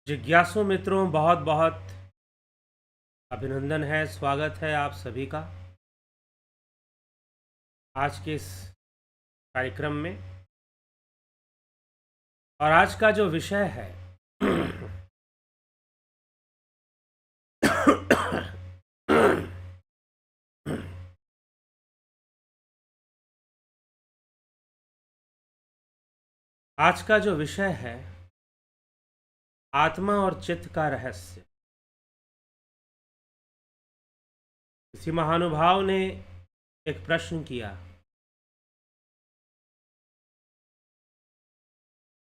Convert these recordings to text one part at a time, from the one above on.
जिज्ञासु मित्रों, बहुत बहुत अभिनंदन है, स्वागत है आप सभी का आज के इस कार्यक्रम में। और आज का जो विषय है आज का जो विषय है आत्मा और चित्त का रहस्य। किसी महानुभाव ने एक प्रश्न किया,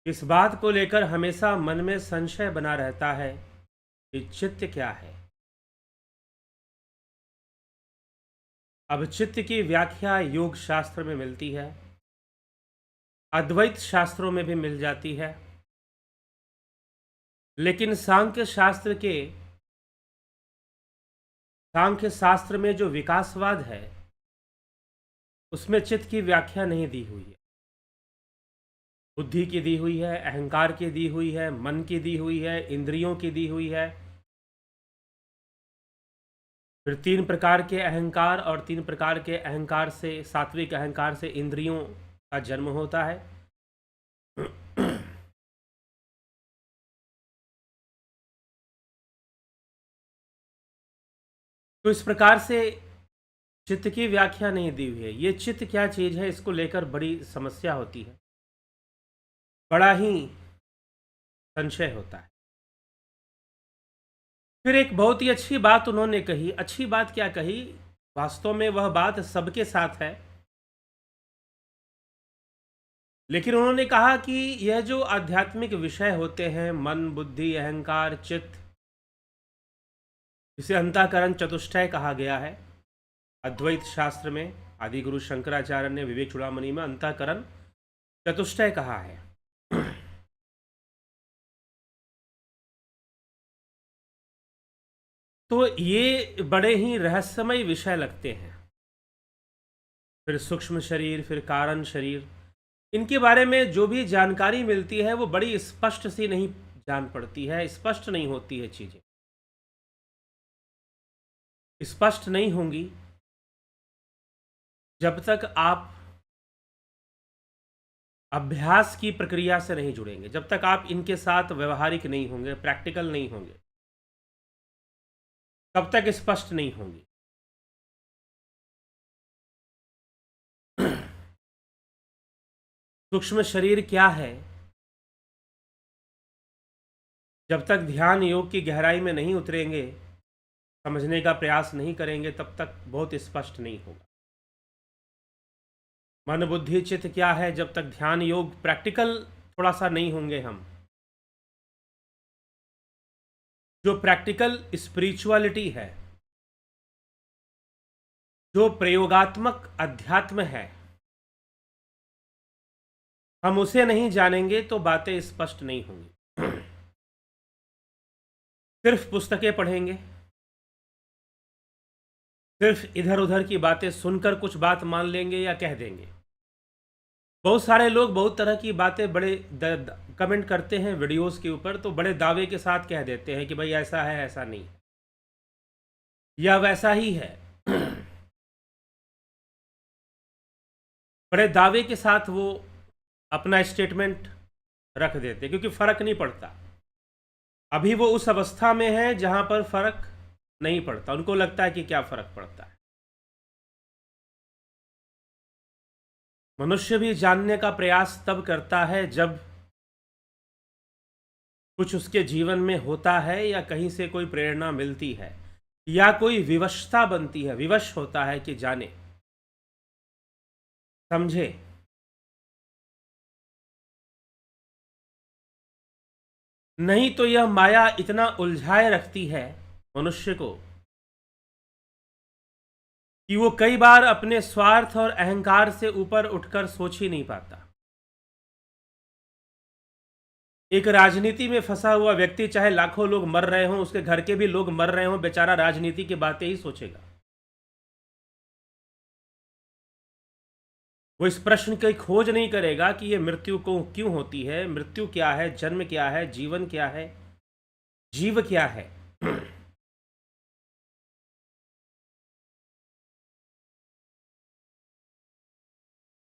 इस बात को लेकर हमेशा मन में संशय बना रहता है कि चित्त क्या है। अब चित्त की व्याख्या योग शास्त्र में मिलती है, अद्वैत शास्त्रों में भी मिल जाती है, लेकिन सांख्य शास्त्र में जो विकासवाद है उसमें चित्त की व्याख्या नहीं दी हुई है। बुद्धि की दी हुई है, अहंकार की दी हुई है, मन की दी हुई है, इंद्रियों की दी हुई है। फिर 3 प्रकार के अहंकार और 3 प्रकार के अहंकार से, सात्विक अहंकार से इंद्रियों का जन्म होता है। तो इस प्रकार से चित्त की व्याख्या नहीं दी हुई है। ये चित्त क्या चीज़ है, इसको लेकर बड़ी समस्या होती है, बड़ा ही संशय होता है। फिर एक बहुत ही अच्छी बात उन्होंने कही। अच्छी बात क्या कही? वास्तव में वह बात सबके साथ है, लेकिन उन्होंने कहा कि यह जो आध्यात्मिक विषय होते हैं, मन, बुद्धि, अहंकार, चित्त, इसे अंतःकरण चतुष्टय कहा गया है। अद्वैत शास्त्र में आदि गुरु शंकराचार्य ने विवेक चूड़ामणि में अंतःकरण चतुष्टय कहा है। तो ये बड़े ही रहस्यमय विषय लगते हैं। फिर सूक्ष्म शरीर, फिर कारण शरीर, इनके बारे में जो भी जानकारी मिलती है वो बड़ी स्पष्ट सी नहीं जान पड़ती है, स्पष्ट नहीं होती है। चीजें स्पष्ट नहीं होंगी जब तक आप अभ्यास की प्रक्रिया से नहीं जुड़ेंगे, जब तक आप इनके साथ व्यवहारिक नहीं होंगे, प्रैक्टिकल नहीं होंगे, तब तक स्पष्ट नहीं होंगी। सूक्ष्म शरीर क्या है, जब तक ध्यान योग की गहराई में नहीं उतरेंगे, समझने का प्रयास नहीं करेंगे, तब तक बहुत स्पष्ट नहीं होगा। मन बुद्धि चित्त क्या है, जब तक ध्यान योग प्रैक्टिकल थोड़ा सा नहीं होंगे हम, जो प्रैक्टिकल स्पिरिचुअलिटी है, जो प्रयोगात्मक अध्यात्म है, हम उसे नहीं जानेंगे तो बातें स्पष्ट नहीं होंगी। सिर्फ पुस्तकें पढ़ेंगे, सिर्फ इधर उधर की बातें सुनकर कुछ बात मान लेंगे या कह देंगे। बहुत सारे लोग बहुत तरह की बातें बड़े कमेंट करते हैं वीडियोस के ऊपर, तो बड़े दावे के साथ कह देते हैं कि भाई ऐसा है, ऐसा नहीं, या वैसा ही है। बड़े दावे के साथ वो अपना स्टेटमेंट रख देते, क्योंकि फर्क नहीं पड़ता। अभी वो उस अवस्था में है जहां पर फर्क नहीं पड़ता, उनको लगता है कि क्या फर्क पड़ता है। मनुष्य भी जानने का प्रयास तब करता है जब कुछ उसके जीवन में होता है, या कहीं से कोई प्रेरणा मिलती है, या कोई विवशता बनती है, विवश होता है कि जाने, समझे। नहीं तो यह माया इतना उलझाए रखती है मनुष्य को कि वो कई बार अपने स्वार्थ और अहंकार से ऊपर उठकर सोच ही नहीं पाता। एक राजनीति में फंसा हुआ व्यक्ति, चाहे लाखों लोग मर रहे हों, उसके घर के भी लोग मर रहे हों, बेचारा राजनीति की बातें ही सोचेगा। वो इस प्रश्न की खोज नहीं करेगा कि ये मृत्यु को क्यों होती है, मृत्यु क्या है, जन्म क्या है, जीवन क्या है, जीव क्या है?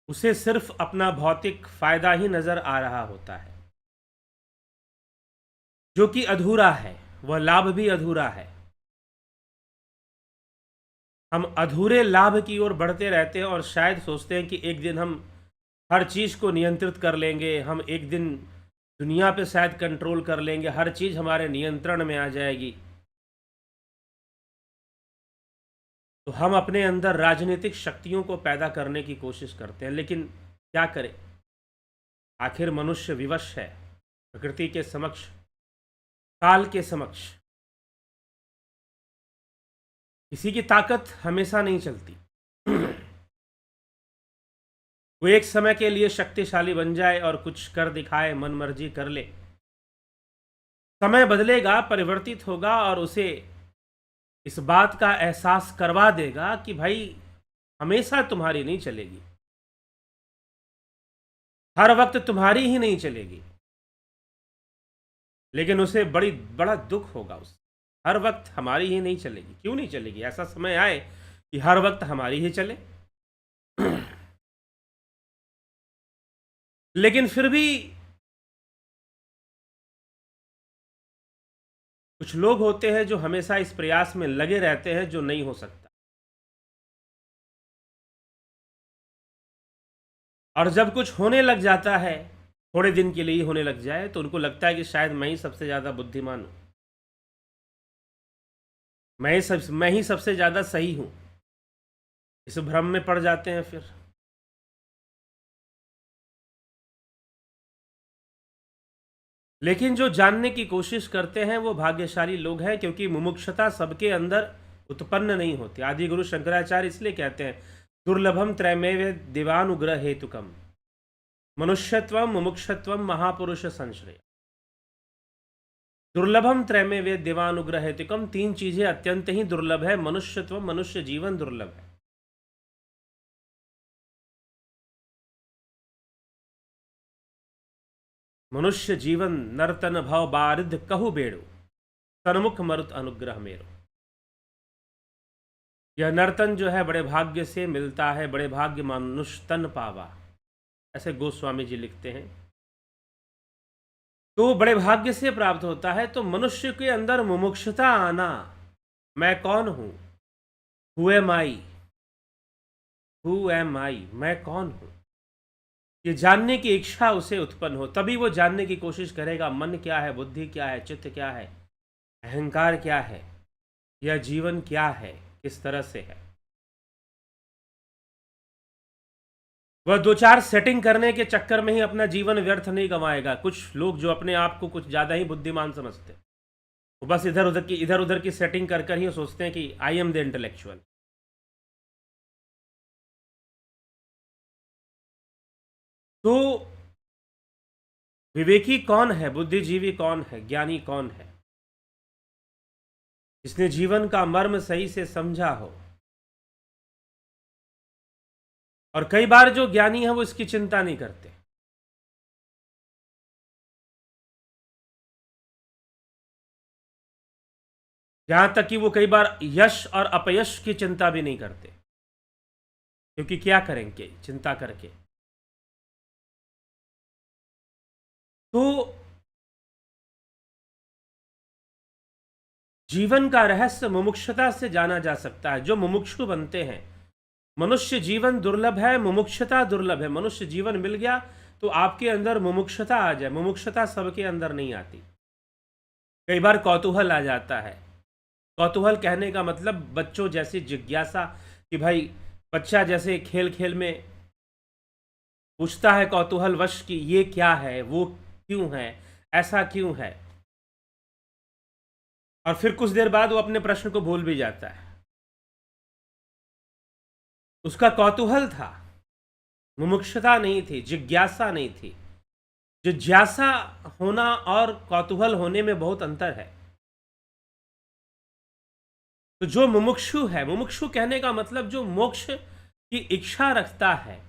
उसे सिर्फ अपना भौतिक फायदा ही नजर आ रहा होता है, जो कि अधूरा है। वह लाभ भी अधूरा है। हम अधूरे लाभ की ओर बढ़ते रहते हैं और शायद सोचते हैं कि एक दिन हम हर चीज़ को नियंत्रित कर लेंगे, हम एक दिन दुनिया पे शायद कंट्रोल कर लेंगे, हर चीज़ हमारे नियंत्रण में आ जाएगी। तो हम अपने अंदर राजनीतिक शक्तियों को पैदा करने की कोशिश करते हैं, लेकिन क्या करें? आखिर मनुष्य विवश है प्रकृति के समक्ष, काल के समक्ष। किसी की ताकत हमेशा नहीं चलती। वो एक समय के लिए शक्तिशाली बन जाए और कुछ कर दिखाए, मनमर्जी कर ले। समय बदलेगा, परिवर्तित होगा और उसे इस बात का एहसास करवा देगा कि भाई हमेशा तुम्हारी नहीं चलेगी, हर वक्त तुम्हारी ही नहीं चलेगी। लेकिन उसे बड़ा दुख होगा। उस हर वक्त हमारी ही नहीं चलेगी, क्यों नहीं चलेगी? ऐसा समय आए कि हर वक्त हमारी ही चले। लेकिन फिर भी कुछ लोग होते हैं जो हमेशा इस प्रयास में लगे रहते हैं जो नहीं हो सकता। और जब कुछ होने लग जाता है, थोड़े दिन के लिए ही होने लग जाए, तो उनको लगता है कि शायद मैं ही सबसे ज़्यादा बुद्धिमान हूँ, मैं ही सबसे ज़्यादा सही हूँ। इस भ्रम में पड़ जाते हैं फिर। लेकिन जो जानने की कोशिश करते हैं वो भाग्यशाली लोग हैं, क्योंकि मुमुक्षुता सबके अंदर उत्पन्न नहीं होती। आदि गुरु शंकराचार्य इसलिए कहते हैं, दुर्लभम त्रयमेव दिवानुग्रह हेतुकम मनुष्यत्वम मुमुक्षत्वम महापुरुष संश्रय। दुर्लभम त्रयमेव दिवानुग्रह हेतुकम, तीन चीजें अत्यंत ही दुर्लभ है। मनुष्यत्व, मनुष्य जीवन दुर्लभ है। मनुष्य जीवन नर्तन भव बारिध कहु बेड़ो, सन्मुख मरुत अनुग्रह मेरो। यह नर्तन जो है बड़े भाग्य से मिलता है, बड़े भाग्य मनुष्य तन पावा, ऐसे गोस्वामी जी लिखते हैं। तो बड़े भाग्य से प्राप्त होता है। तो मनुष्य के अंदर मुमुक्षुता आना, मैं कौन हूं, who am I, who am I, मैं कौन हूं, ये जानने की इच्छा उसे उत्पन्न हो, तभी वो जानने की कोशिश करेगा मन क्या है, बुद्धि क्या है, चित्त क्या है, अहंकार क्या है, यह जीवन क्या है, किस तरह से है। वह दो चार सेटिंग करने के चक्कर में ही अपना जीवन व्यर्थ नहीं गंवाएगा। कुछ लोग जो अपने आप को कुछ ज़्यादा ही बुद्धिमान समझते हैं, वो बस इधर उधर की सेटिंग कर कर ही सोचते हैं कि आई एम द इंटेलेक्चुअल। तो विवेकी कौन है, बुद्धिजीवी कौन है, ज्ञानी कौन है? जिसने जीवन का मर्म सही से समझा हो। और कई बार जो ज्ञानी है वो इसकी चिंता नहीं करते। यहां तक कि वो कई बार यश और अपयश की चिंता भी नहीं करते, क्योंकि क्या करेंगे चिंता करके। तो जीवन का रहस्य मुमुक्षुता से जाना जा सकता है। जो मुमुक्षु बनते हैं, मनुष्य जीवन दुर्लभ है, मुमुक्षुता दुर्लभ है। मनुष्य जीवन मिल गया तो आपके अंदर मुमुक्षुता आ जाए। मुमुक्षुता सबके अंदर नहीं आती। कई बार कौतूहल आ जाता है। कौतूहल कहने का मतलब बच्चों जैसी जिज्ञासा, कि भाई बच्चा जैसे खेल खेल में पूछता है कौतूहल वश कि ये क्या है, वो क्यों है, ऐसा क्यों है, और फिर कुछ देर बाद वो अपने प्रश्न को भूल भी जाता है। उसका कौतूहल था, मुमुक्षुता नहीं थी, जिज्ञासा नहीं थी। जिज्ञासा होना और कौतूहल होने में बहुत अंतर है। तो जो मुमुक्षु है, मुमुक्षु कहने का मतलब जो मोक्ष की इच्छा रखता है।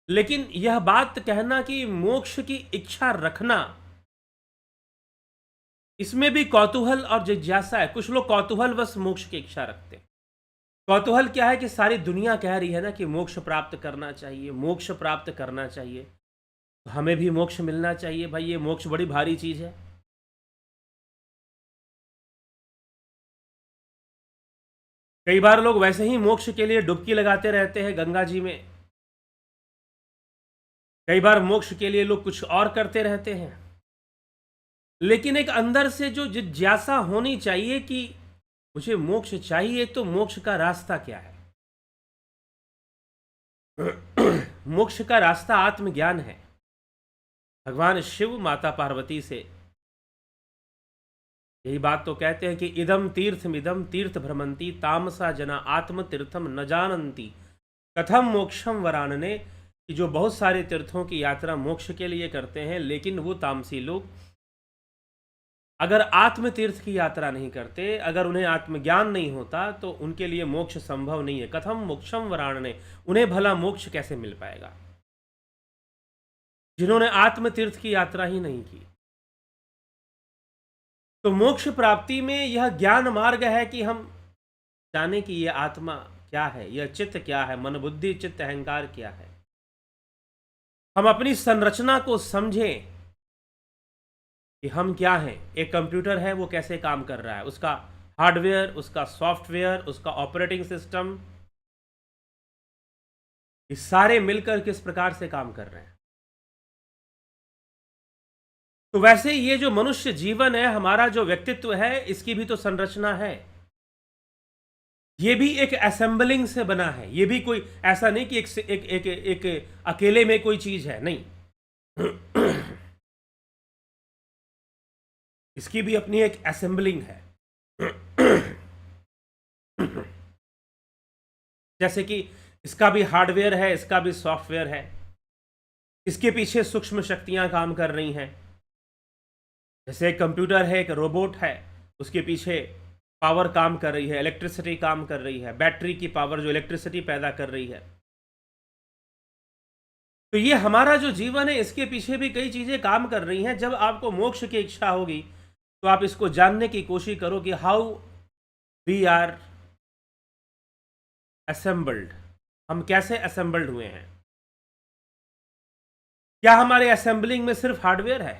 लेकिन यह बात कहना कि मोक्ष की इच्छा रखना इसमें भी कौतूहल और जिज्ञासा है। कुछ लोग कौतूहल बस मोक्ष की इच्छा रखते हैं। कौतूहल क्या है कि सारी दुनिया कह रही है ना कि मोक्ष प्राप्त करना चाहिए, मोक्ष प्राप्त करना चाहिए, तो हमें भी मोक्ष मिलना चाहिए। भाई ये मोक्ष बड़ी भारी चीज है। कई बार लोग वैसे ही मोक्ष के लिए डुबकी लगाते रहते हैं गंगा जी में। कई बार मोक्ष के लिए लोग कुछ और करते रहते हैं। लेकिन एक अंदर से जो जिज्ञासा होनी चाहिए कि मुझे मोक्ष चाहिए, तो मोक्ष का रास्ता क्या है? मोक्ष का रास्ता आत्मज्ञान है। भगवान शिव माता पार्वती से यही बात तो कहते हैं कि इदम तीर्थमिदम तीर्थ भ्रमंती तामसा जना आत्म तीर्थम न जानंती कथम मोक्षम वरानने, कि जो बहुत सारे तीर्थों की यात्रा मोक्ष के लिए करते हैं, लेकिन वो तामसी लोग अगर आत्म तीर्थ की यात्रा नहीं करते, अगर उन्हें आत्मज्ञान नहीं होता, तो उनके लिए मोक्ष संभव नहीं है। कथम मोक्षम वरानने, उन्हें भला मोक्ष कैसे मिल पाएगा जिन्होंने आत्म तीर्थ की यात्रा ही नहीं की। तो मोक्ष प्राप्ति में यह ज्ञान मार्ग है कि हम जाने कि यह आत्मा क्या है, यह चित्त क्या है, मन बुद्धि चित्त अहंकार क्या है। हम अपनी संरचना को समझें कि हम क्या हैं। एक कंप्यूटर है, वो कैसे काम कर रहा है, उसका हार्डवेयर, उसका सॉफ्टवेयर, उसका ऑपरेटिंग सिस्टम, ये सारे मिलकर किस प्रकार से काम कर रहे हैं। तो वैसे ये जो मनुष्य जीवन है, हमारा जो व्यक्तित्व है, इसकी भी तो संरचना है। ये भी एक असेंबलिंग से बना है। ये भी कोई ऐसा नहीं कि एक अकेले में कोई चीज है, नहीं। इसकी भी अपनी एक असेंबलिंग है। जैसे कि इसका भी हार्डवेयर है, इसका भी सॉफ्टवेयर है, इसके पीछे सूक्ष्म शक्तियां काम कर रही हैं। जैसे एक कंप्यूटर है, एक रोबोट है, उसके पीछे पावर काम कर रही है, इलेक्ट्रिसिटी काम कर रही है, बैटरी की पावर जो इलेक्ट्रिसिटी पैदा कर रही है। तो ये हमारा जो जीवन है, इसके पीछे भी कई चीजें काम कर रही हैं। जब आपको मोक्ष की इच्छा होगी, तो आप इसको जानने की कोशिश करो कि हाउ वी आर असेंबल्ड, हम कैसे असेंबल्ड हुए हैं। क्या हमारे असेंबलिंग में सिर्फ हार्डवेयर है,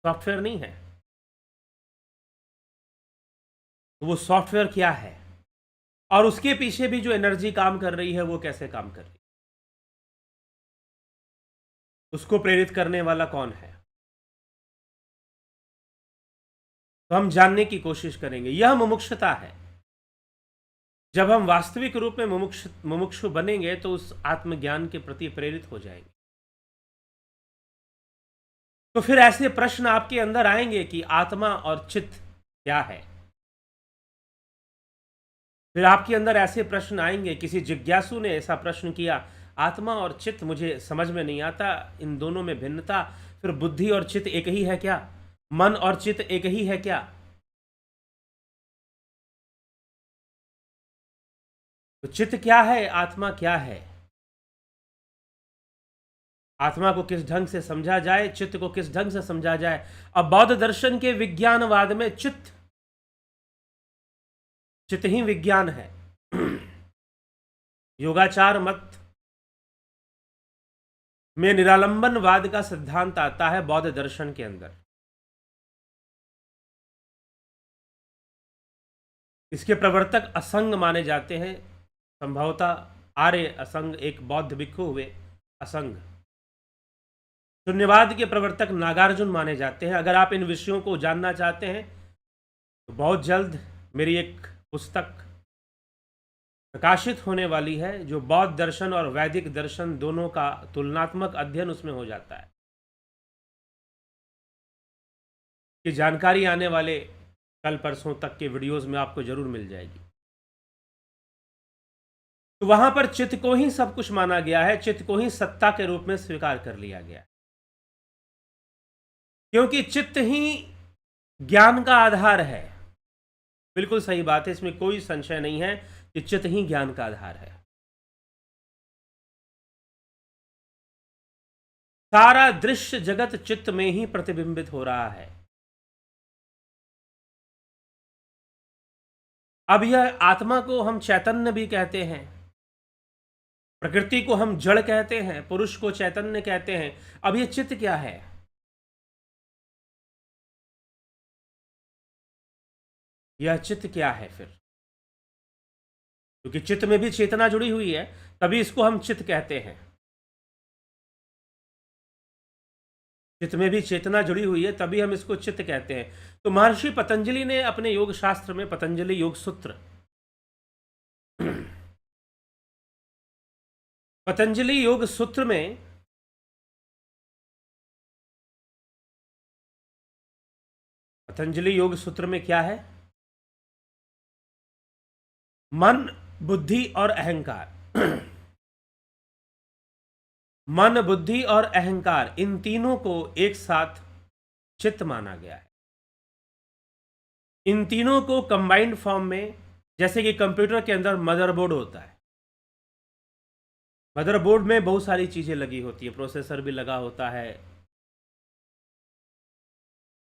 सॉफ्टवेयर नहीं है? तो वो सॉफ्टवेयर क्या है, और उसके पीछे भी जो एनर्जी काम कर रही है, वो कैसे काम कर रही है, उसको प्रेरित करने वाला कौन है? तो हम जानने की कोशिश करेंगे। यह मुमुक्षुता है। जब हम वास्तविक रूप में मुमुक्षु बनेंगे, तो उस आत्मज्ञान के प्रति प्रेरित हो जाएंगे। तो फिर ऐसे प्रश्न आपके अंदर आएंगे कि आत्मा और चित्त क्या है। फिर आपके अंदर ऐसे प्रश्न आएंगे, किसी जिज्ञासु ने ऐसा प्रश्न किया, आत्मा और चित्त मुझे समझ में नहीं आता, इन दोनों में भिन्नता, फिर बुद्धि और चित्त एक ही है क्या? मन और चित्त एक ही है क्या? तो चित्त क्या है, आत्मा क्या है? आत्मा को किस ढंग से समझा जाए, चित्त को किस ढंग से समझा जाए। अब बौद्ध दर्शन के विज्ञानवाद में चित्त ही विज्ञान है। योगाचार मत में निरालंबनवाद का सिद्धांत आता है बौद्ध दर्शन के अंदर। इसके प्रवर्तक असंग माने जाते हैं। संभवतः आर्य असंग एक बौद्ध भिक्षु हुए, असंग। शून्यवाद के प्रवर्तक नागार्जुन माने जाते हैं। अगर आप इन विषयों को जानना चाहते हैं, तो बहुत जल्द मेरी एक पुस्तक प्रकाशित होने वाली है, जो बौद्ध दर्शन और वैदिक दर्शन दोनों का तुलनात्मक अध्ययन उसमें हो जाता है। कि जानकारी आने वाले कल परसों तक के वीडियोस में आपको जरूर मिल जाएगी। तो वहां पर चित्त को ही सब कुछ माना गया है, चित्त को ही सत्ता के रूप में स्वीकार कर लिया गया है, क्योंकि चित्त ही ज्ञान का आधार है। बिल्कुल सही बात है, इसमें कोई संशय नहीं है कि चित्त ही ज्ञान का आधार है। सारा दृश्य जगत चित्त में ही प्रतिबिंबित हो रहा है। अब यह आत्मा को हम चैतन्य भी कहते हैं, प्रकृति को हम जड़ कहते हैं, पुरुष को चैतन्य कहते हैं। अब यह चित्त क्या है? यह चित्त क्या है फिर? क्योंकि चित्त में भी चेतना जुड़ी हुई है, तभी इसको हम चित्त कहते हैं। चित्त में भी चेतना जुड़ी हुई है, तभी हम इसको चित्त कहते हैं। तो महर्षि पतंजलि ने अपने योग शास्त्र में, पतंजलि योग सूत्र, पतंजलि योग सूत्र में पतंजलि योग सूत्र में क्या है? मन, बुद्धि और अहंकार मन, बुद्धि और अहंकार, इन तीनों को एक साथ चित्त माना गया है। इन तीनों को कंबाइंड फॉर्म में, जैसे कि कंप्यूटर के अंदर मदरबोर्ड होता है, मदरबोर्ड में बहुत सारी चीजें लगी होती है, प्रोसेसर भी लगा होता है,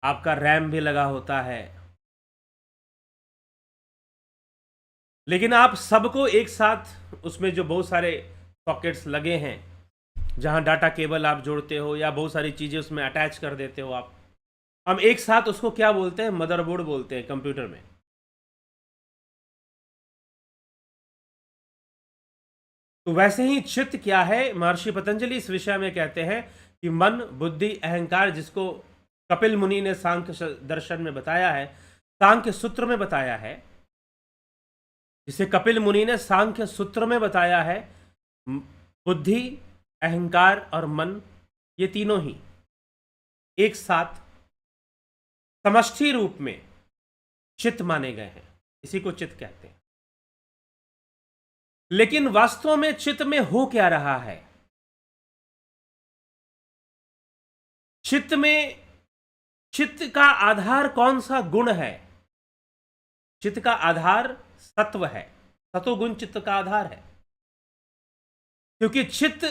आपका रैम भी लगा होता है, लेकिन आप सबको एक साथ, उसमें जो बहुत सारे सॉकेट्स लगे हैं, जहां डाटा केबल आप जोड़ते हो या बहुत सारी चीजें उसमें अटैच कर देते हो आप, हम एक साथ उसको क्या बोलते हैं? मदरबोर्ड बोलते हैं कंप्यूटर में। तो वैसे ही चित्त क्या है? महर्षि पतंजलि इस विषय में कहते हैं कि मन, बुद्धि, अहंकार, जिसको कपिल मुनि ने सांख्य दर्शन में बताया है, सांख्य सूत्र में बताया है, जिसे कपिल मुनि ने सांख्य सूत्र में बताया है, बुद्धि, अहंकार और मन, ये तीनों ही एक साथ समष्टि रूप में चित्त माने गए हैं, इसी को चित्त कहते हैं। लेकिन वास्तव में चित्त में हो क्या रहा है? चित्त में, चित्त का आधार कौन सा गुण है? चित्त का आधार सत्व है, सतोगुण चित्त का आधार है, क्योंकि चित्त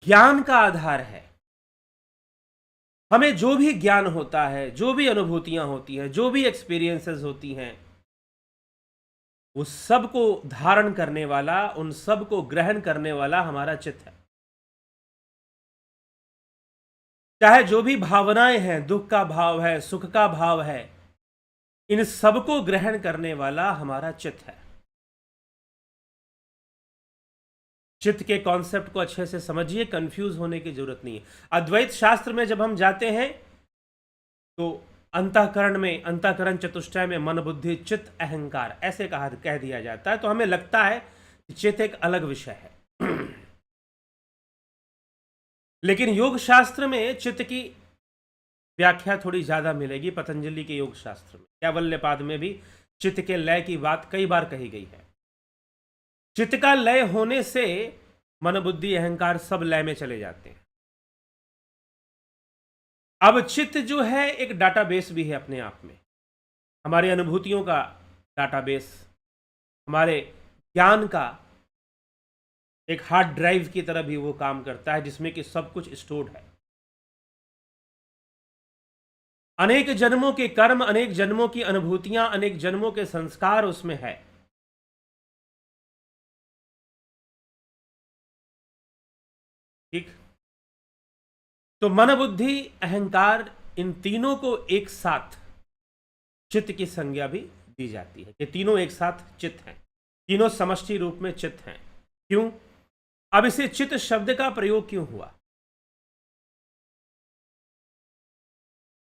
ज्ञान का आधार है। हमें जो भी ज्ञान होता है, जो भी अनुभूतियां होती हैं, जो भी एक्सपीरियंसेस होती हैं, उस सब को धारण करने वाला, उन सब को ग्रहण करने वाला हमारा चित्त है। चाहे जो भी भावनाएं हैं, दुख का भाव है, सुख का भाव है, इन सब को ग्रहण करने वाला हमारा चित्त है। चित्त के कॉन्सेप्ट को अच्छे से समझिए, कंफ्यूज होने की जरूरत नहीं है। अद्वैत शास्त्र में जब हम जाते हैं तो अंतःकरण में, अंतःकरण चतुष्टय में मन, बुद्धि, चित्त, अहंकार ऐसे कह दिया जाता है, तो हमें लगता है कि चित्त एक अलग विषय है। लेकिन योग शास्त्र में चित्त की व्याख्या थोड़ी ज्यादा मिलेगी, पतंजलि के योग शास्त्र में। कैवल्यपाद में भी चित्त के लय की बात कई बार कही गई है। चित्त का लय होने से मन, बुद्धि, अहंकार सब लय में चले जाते हैं। अब चित्त जो है एक डाटाबेस भी है अपने आप में, हमारी अनुभूतियों का डाटाबेस, हमारे ज्ञान का एक हार्ड ड्राइव की तरह भी वो काम करता है, जिसमें कि सब कुछ स्टोर्ड है। अनेक जन्मों के कर्म, अनेक जन्मों की अनुभूतियां, अनेक जन्मों के संस्कार उसमें है। ठीक। तो मन, बुद्धि, अहंकार, इन तीनों को एक साथ चित्त की संज्ञा भी दी जाती है कि तीनों एक साथ चित्त हैं, तीनों समष्टि रूप में चित्त हैं। क्यों? अब इसे चित्त शब्द का प्रयोग क्यों हुआ?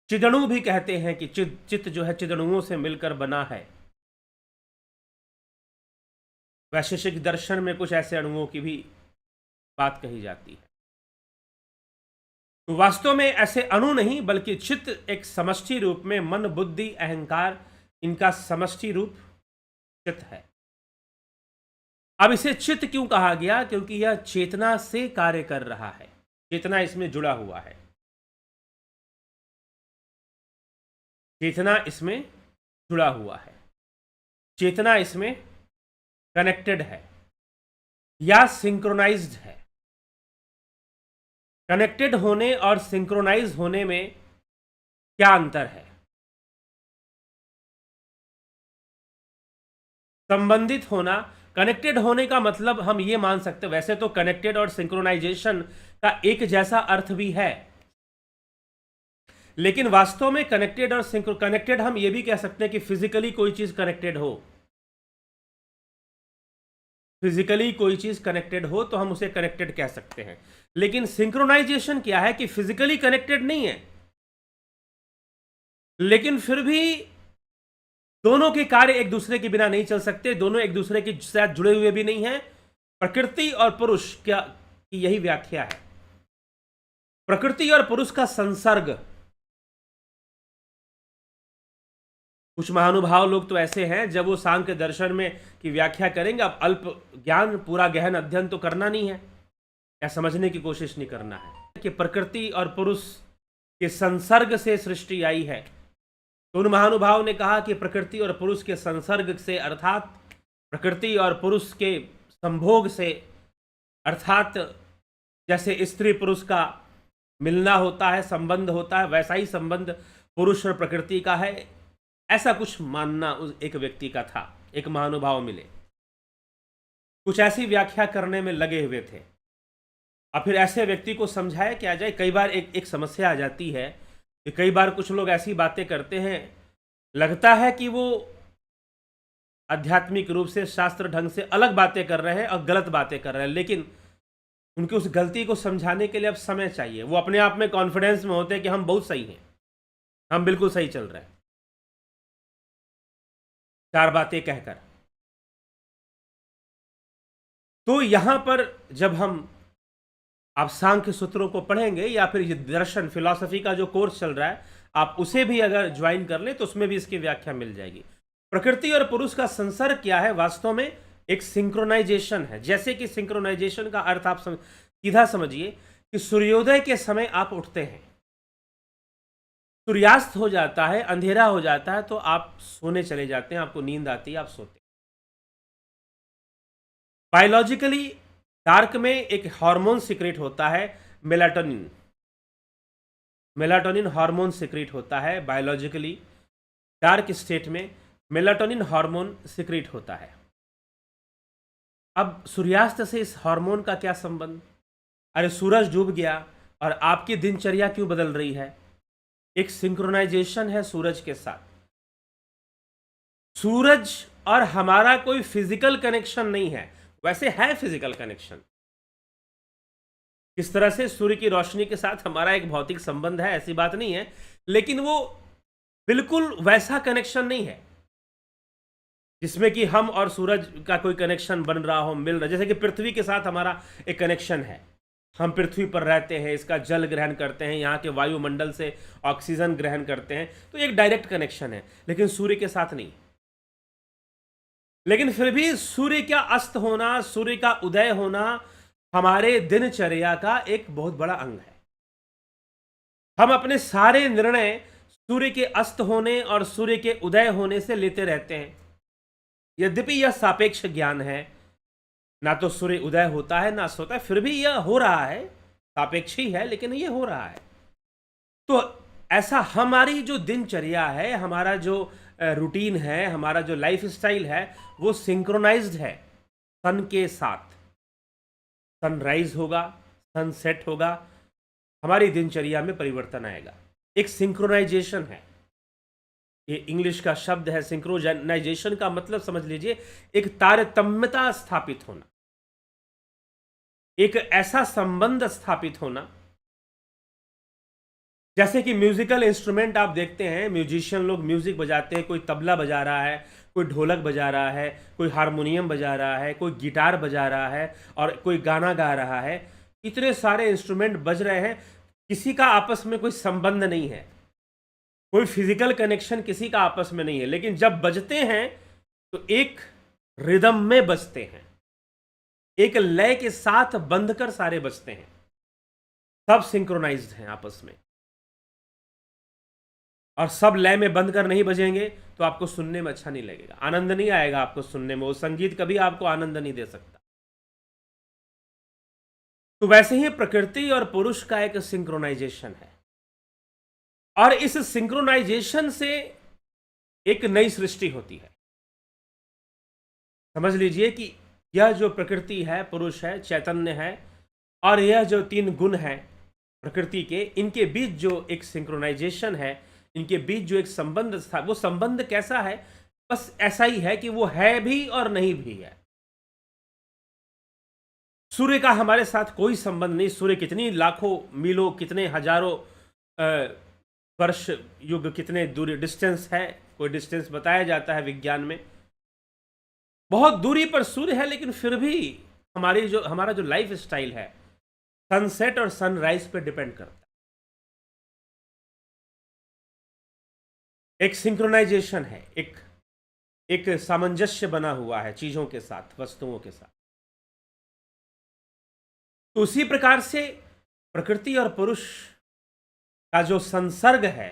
चिदणु भी कहते हैं कि चित्त जो है चिदणुओं से मिलकर बना है। वैशेषिक दर्शन में कुछ ऐसे अणुओं की भी बात कही जाती है। तो वास्तव में ऐसे अणु नहीं, बल्कि चित्त एक समष्टि रूप में मन, बुद्धि, अहंकार, इनका समष्टि रूप चित्त है। अब इसे चित्त क्यों कहा गया? क्योंकि यह चेतना से कार्य कर रहा है, चेतना इसमें जुड़ा हुआ है, चेतना इसमें जुड़ा हुआ है, चेतना इसमें कनेक्टेड है या सिंक्रोनाइज्ड है। कनेक्टेड होने और सिंक्रोनाइज होने में क्या अंतर है? संबंधित होना, कनेक्टेड होने का मतलब हम ये मान सकते, वैसे तो कनेक्टेड और सिंक्रोनाइजेशन का एक जैसा अर्थ भी है, लेकिन वास्तव में कनेक्टेड और कनेक्टेड हम ये भी कह सकते हैं कि फिजिकली कोई चीज कनेक्टेड हो, फिजिकली कोई चीज कनेक्टेड हो तो हम उसे कनेक्टेड कह सकते हैं। लेकिन सिंक्रोनाइजेशन क्या है कि फिजिकली कनेक्टेड नहीं है, लेकिन फिर भी दोनों के कार्य एक दूसरे के बिना नहीं चल सकते, दोनों एक दूसरे के साथ जुड़े हुए भी नहीं हैं। प्रकृति और पुरुष क्या की यही व्याख्या है। प्रकृति और पुरुष का संसर्ग, कुछ महानुभाव लोग तो ऐसे हैं जब वो सांख्य दर्शन में की व्याख्या करेंगे, अब अल्प ज्ञान पूरा गहन अध्ययन तो करना नहीं है या समझने की कोशिश नहीं करना है कि प्रकृति और पुरुष के संसर्ग से सृष्टि आई है। तो उन महानुभाव ने कहा कि प्रकृति और पुरुष के संसर्ग से, अर्थात प्रकृति और पुरुष के संभोग से, अर्थात जैसे स्त्री पुरुष का मिलना होता है, संबंध होता है, वैसा ही संबंध पुरुष और प्रकृति का है, ऐसा कुछ मानना उस एक व्यक्ति का था। एक महानुभाव मिले, कुछ ऐसी व्याख्या करने में लगे हुए थे। अब फिर ऐसे व्यक्ति को समझाया क्या जाए। कई बार एक समस्या आ जाती है कि कई बार कुछ लोग ऐसी बातें करते हैं, लगता है कि वो आध्यात्मिक रूप से शास्त्र ढंग से अलग बातें कर रहे हैं और गलत बातें कर रहे हैं, लेकिन उनकी उस गलती को समझाने के लिए अब समय चाहिए। वो अपने आप में कॉन्फिडेंस में होते हैं कि हम बहुत सही हैं, हम बिल्कुल सही चल रहे हैं, चार बातें कहकर। तो यहां पर जब हम आप सांख्य सूत्रों को पढ़ेंगे या फिर ये दर्शन फिलॉसफी का जो कोर्स चल रहा है आप उसे भी अगर ज्वाइन कर ले तो उसमें भी इसकी व्याख्या मिल जाएगी। प्रकृति और पुरुष का संसर्ग क्या है, वास्तव में एक सिंक्रोनाइजेशन है। जैसे कि सिंक्रोनाइजेशन का अर्थ आप सीधा समझिए कि सूर्योदय के समय आप उठते हैं, सूर्यास्त हो जाता है, अंधेरा हो जाता है तो आप सोने चले जाते हैं, आपको नींद आती है, आप सोते हैं। बायोलॉजिकली डार्क में एक हार्मोन सिक्रेट होता है, मेलाटोनिन। मेलाटोनिन हार्मोन सिक्रेट होता है बायोलॉजिकली, डार्क स्टेट में मेलाटोनिन हार्मोन सिक्रेट होता है। अब सूर्यास्त से इस हार्मोन का क्या संबंध? अरे सूरज डूब गया और आपकी दिनचर्या क्यों बदल रही है? एक सिंक्रोनाइजेशन है सूरज के साथ। सूरज और हमारा कोई फिजिकल कनेक्शन नहीं है, वैसे है फिजिकल कनेक्शन। किस तरह से सूर्य की रोशनी के साथ हमारा एक भौतिक संबंध है, ऐसी बात नहीं है, लेकिन वो बिल्कुल वैसा कनेक्शन नहीं है जिसमें कि हम और सूरज का कोई कनेक्शन बन रहा हो, मिल रहा। जैसे कि पृथ्वी के साथ हमारा एक कनेक्शन है, हम पृथ्वी पर रहते हैं, इसका जल ग्रहण करते हैं, यहाँ के वायुमंडल से ऑक्सीजन ग्रहण करते हैं, तो एक डायरेक्ट कनेक्शन है, लेकिन सूर्य के साथ नहीं। लेकिन फिर भी सूर्य का अस्त होना, सूर्य का उदय होना हमारे दिनचर्या का एक बहुत बड़ा अंग है। हम अपने सारे निर्णय सूर्य के अस्त होने और सूर्य के उदय होने से लेते रहते हैं। यद्यपि यह सापेक्ष ज्ञान है, ना तो सूर्य उदय होता है ना सोता है, फिर भी यह हो रहा है, सापेक्ष ही है लेकिन यह हो रहा है। तो ऐसा हमारी जो दिनचर्या है, हमारा जो रूटीन है, हमारा जो लाइफ स्टाइल है, वो सिंक्रोनाइज्ड है सन के साथ। सनराइज होगा, सनसेट होगा, हमारी दिनचर्या में परिवर्तन आएगा। एक सिंक्रोनाइजेशन है, ये इंग्लिश का शब्द है। सिंक्रोनाइजेशन का मतलब समझ लीजिए एक तारतम्यता स्थापित होना, एक ऐसा संबंध स्थापित होना। जैसे कि म्यूजिकल इंस्ट्रूमेंट आप देखते हैं, म्यूजिशियन लोग म्यूजिक बजाते हैं, कोई तबला बजा रहा है, कोई ढोलक बजा रहा है, कोई हारमोनियम बजा रहा है, कोई गिटार बजा रहा है और कोई गाना गा रहा है। इतने सारे इंस्ट्रूमेंट बज रहे हैं, किसी का आपस में कोई संबंध नहीं है, कोई फिजिकल कनेक्शन किसी का आपस में नहीं है, लेकिन जब बजते हैं तो एक रिदम में बजते हैं, एक लय के साथ बंधकर सारे बजते हैं, सब सिंक्रोनाइज्ड हैं आपस में। और सब लय में बंद कर नहीं बजेंगे तो आपको सुनने में अच्छा नहीं लगेगा, आनंद नहीं आएगा आपको सुनने में, वो संगीत कभी आपको आनंद नहीं दे सकता। तो वैसे ही प्रकृति और पुरुष का एक सिंक्रोनाइजेशन है, और इस सिंक्रोनाइजेशन से एक नई सृष्टि होती है। समझ लीजिए कि यह जो प्रकृति है, पुरुष है, चैतन्य है, और यह जो तीन गुण हैं प्रकृति के, इनके बीच जो एक सिंक्रोनाइजेशन है, इनके बीच जो एक संबंध था, वो संबंध कैसा है? बस ऐसा ही है कि वो है भी और नहीं भी है। सूर्य का हमारे साथ कोई संबंध नहीं। सूर्य कितनी लाखों मीलों, कितने हजारों वर्ष युग, कितने दूरी डिस्टेंस है, कोई डिस्टेंस बताया जाता है विज्ञान में, बहुत दूरी पर सूर्य है, लेकिन फिर भी हमारा जो लाइफ स्टाइल है सनसेट और सनराइज पे डिपेंड करता है। एक सिंक्रोनाइजेशन है, एक सामंजस्य बना हुआ है चीजों के साथ, वस्तुओं के साथ। तो उसी प्रकार से प्रकृति और पुरुष का जो संसर्ग है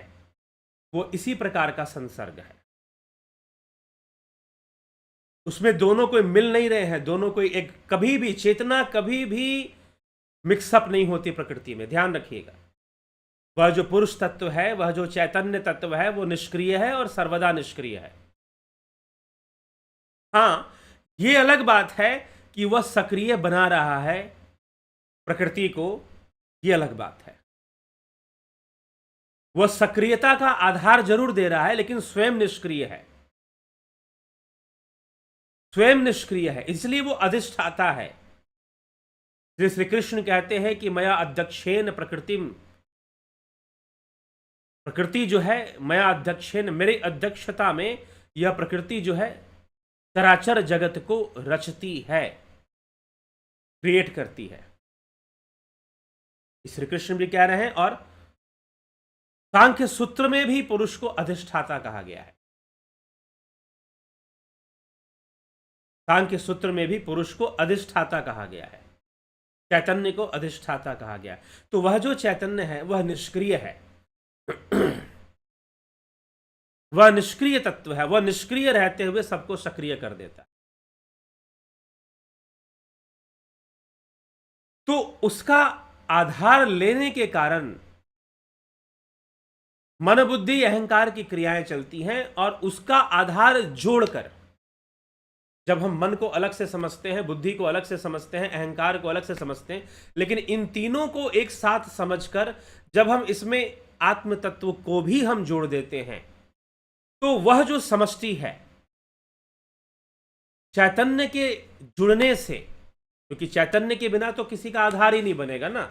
वो इसी प्रकार का संसर्ग है। उसमें दोनों कोई मिल नहीं रहे हैं, दोनों कोई एक, कभी भी चेतना कभी भी मिक्सअप नहीं होती प्रकृति में, ध्यान रखिएगा। वह जो पुरुष तत्व है, वह जो चैतन्य तत्व है, वो निष्क्रिय है और सर्वदा निष्क्रिय है। हाँ, ये अलग बात है कि वह सक्रिय बना रहा है प्रकृति को, ये अलग बात है। वह सक्रियता का आधार जरूर दे रहा है, लेकिन स्वयं निष्क्रिय है, स्वयं निष्क्रिय है, इसलिए वो अधिष्ठाता है। श्री कृष्ण कहते हैं कि मया अध्यक्षेन प्रकृतिम, प्रकृति जो है मया अध्यक्षेन, मेरी अध्यक्षता में यह प्रकृति जो है चराचर जगत को रचती है, क्रिएट करती है। श्री कृष्ण भी कह रहे हैं, और सांख्य सूत्र में भी पुरुष को अधिष्ठाता कहा गया है। सांख्य सूत्र में भी पुरुष को अधिष्ठाता कहा गया है, चैतन्य को अधिष्ठाता कहा गया है। तो वह जो चैतन्य है वह निष्क्रिय है, वह निष्क्रिय तत्व है, वह निष्क्रिय रहते हुए सबको सक्रिय कर देता है। तो उसका आधार लेने के कारण मन बुद्धि अहंकार की क्रियाएं चलती हैं, और उसका आधार जोड़कर जब हम मन को अलग से समझते हैं, बुद्धि को अलग से समझते हैं, अहंकार को अलग से समझते हैं, लेकिन इन तीनों को एक साथ समझकर जब हम इसमें आत्म तत्व को भी हम जोड़ देते हैं, तो वह जो समष्टि है चैतन्य के जुड़ने से, क्योंकि चैतन्य के बिना तो किसी का आधार ही नहीं बनेगा ना।